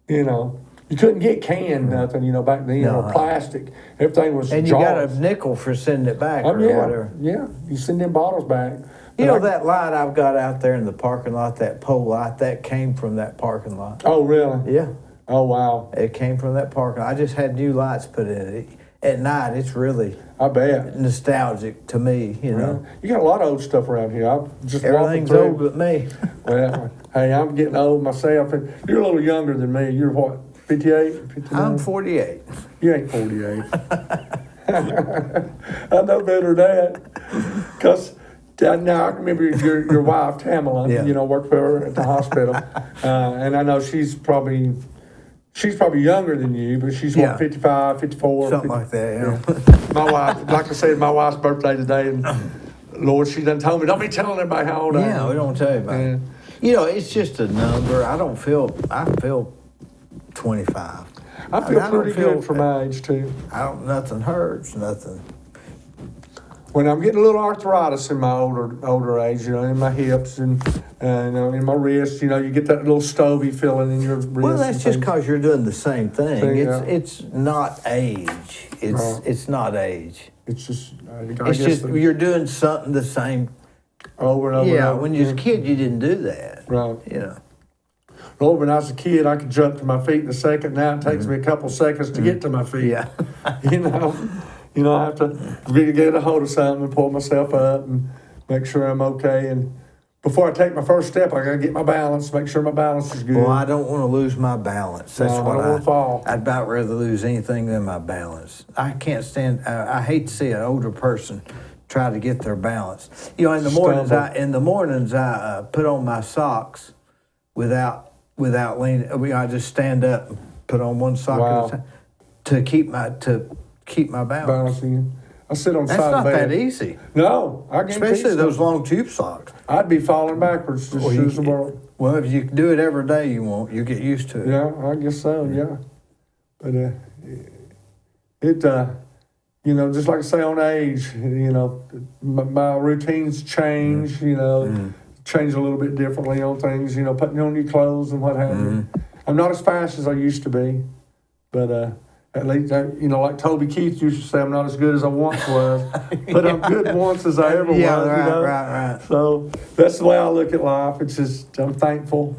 You know, you couldn't get canned nothing. You know, back then No. or plastic. Everything was And you jars. got a nickel for sending it back Oh or yeah, whatever. yeah. You send them bottles back. You But know I- that light I've got out there in the parking lot, that pole light, that came from that parking lot. Oh really? Yeah. Oh, wow. It came from that parking lot. I just had new lights put in it. At night, it's really I bet. nostalgic to me, you know. You got a lot of old stuff around here. I'm just Everything's walking old through. but me. Well, hey, I'm getting old myself. And you're a little younger than me. You're what, 58, 59? I'm 48. You ain't 48. I know better than that. Because now I remember your wife, Tamala, Yeah. you know, worked for her at the hospital. And I know she's probably younger than you, but she's Yeah. what, 55, 54? Something like that, Yeah. My wife, like I said, my wife's birthday today, and Lord, she done told me, don't be telling everybody how old I am. Yeah, we don't tell you about it. You know, it's just a number. I feel 25. I feel pretty good for my age, too. Nothing hurts, nothing. When I'm getting a little arthritis in my older age, you know, in my hips and you know, in my wrists, you know, you get that little stovey feeling in your wrist. Well, that's just because you're doing the same thing. Yeah. It's not age. It's not age. It's just, I It's guess just you're doing something the same. over and over. and Yeah, over. when you was a kid, you didn't do that. Right. You know. Well, when I was a kid, I could jump to my feet in a second. Now it takes me a couple seconds to get to my feet. Yeah. You know, I have to really get a hold of something and pull myself up and make sure I'm okay. And before I take my first step, I got to get my balance, make sure my balance is good. Well, I don't want to lose my balance. That's No, I what don't wanna fall. I'd about rather lose anything than my balance. I can't stand. I hate to see an older person try to get their balance. You know, in the mornings, I put on my socks without leaning. I just stand up and put on one sock Wow. at a time to keep my balance. Balancing. I sit on the That's side not of the bed. that easy, No, I can't. especially those long tube socks. I'd be falling backwards as soon as the world. Well, if you do it every day, you won't. You get used to it. Yeah, I guess so. Yeah, but you know, just like I say on age, you know, my routines change. You know, change a little bit differently on things. You know, putting on new clothes and what have you. I'm not as fast as I used to be, but at least you know, like Toby Keith used to say, I'm not as good as I once was, but I'm good once as I ever was. Yeah, you know? right. So that's the way I look at life. It's just I'm thankful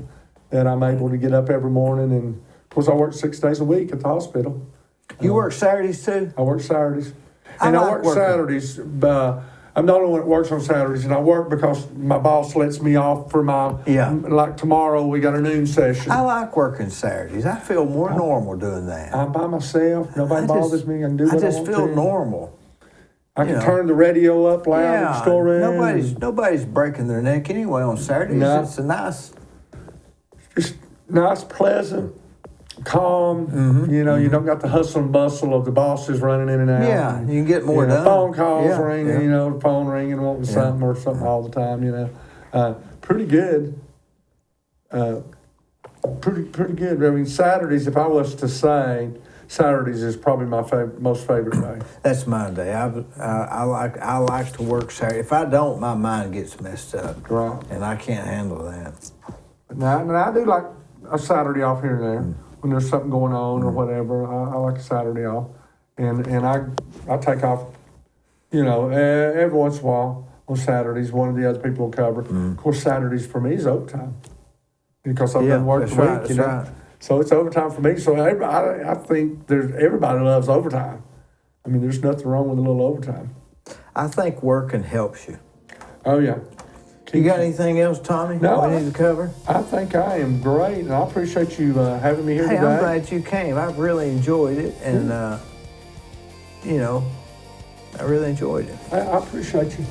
that I'm able to get up every morning, and of course I work 6 days a week at the hospital. You work Saturdays too? I work Saturdays, I and I like work working. Saturdays. I'm the only one that works on Saturdays, and I work because my boss lets me off for my like tomorrow we got a noon session. I like working Saturdays. I feel more normal doing that. I'm by myself. Nobody bothers me. I can do what I just want feel to. normal. I can turn the radio up loud in the storeroom. Nobody's breaking their neck anyway on Saturdays. No. It's a nice. Just nice, pleasant, calm. You know, you don't got the hustle and bustle of the bosses running in and out. Yeah, you can get more done. Phone calls Yeah, ringing, yeah. you know, phone ringing, wanting something or something all the time, you know. Pretty good. Pretty good. I mean, Saturdays, if I was to say, Saturdays is probably my most favorite day. That's my day. I like to work Saturday. If I don't, my mind gets messed up. Right. And I can't handle that. Now I do like a Saturday off here and there when there's something going on or whatever. I like a Saturday off, and I take off, you know, every once in a while on Saturdays. One of the other people will cover. Of course, Saturdays for me is overtime because I've done work that's the week. right, You know, that's right. so it's overtime for me. So I think everybody loves overtime. I mean, there's nothing wrong with a little overtime. I think working helps you. Oh yeah. You got anything else, Tommy? No, we need to cover? I think I am great, and I appreciate you having me here Hey, today. I'm glad you came. I really enjoyed it, and you know, I really enjoyed it. I appreciate you.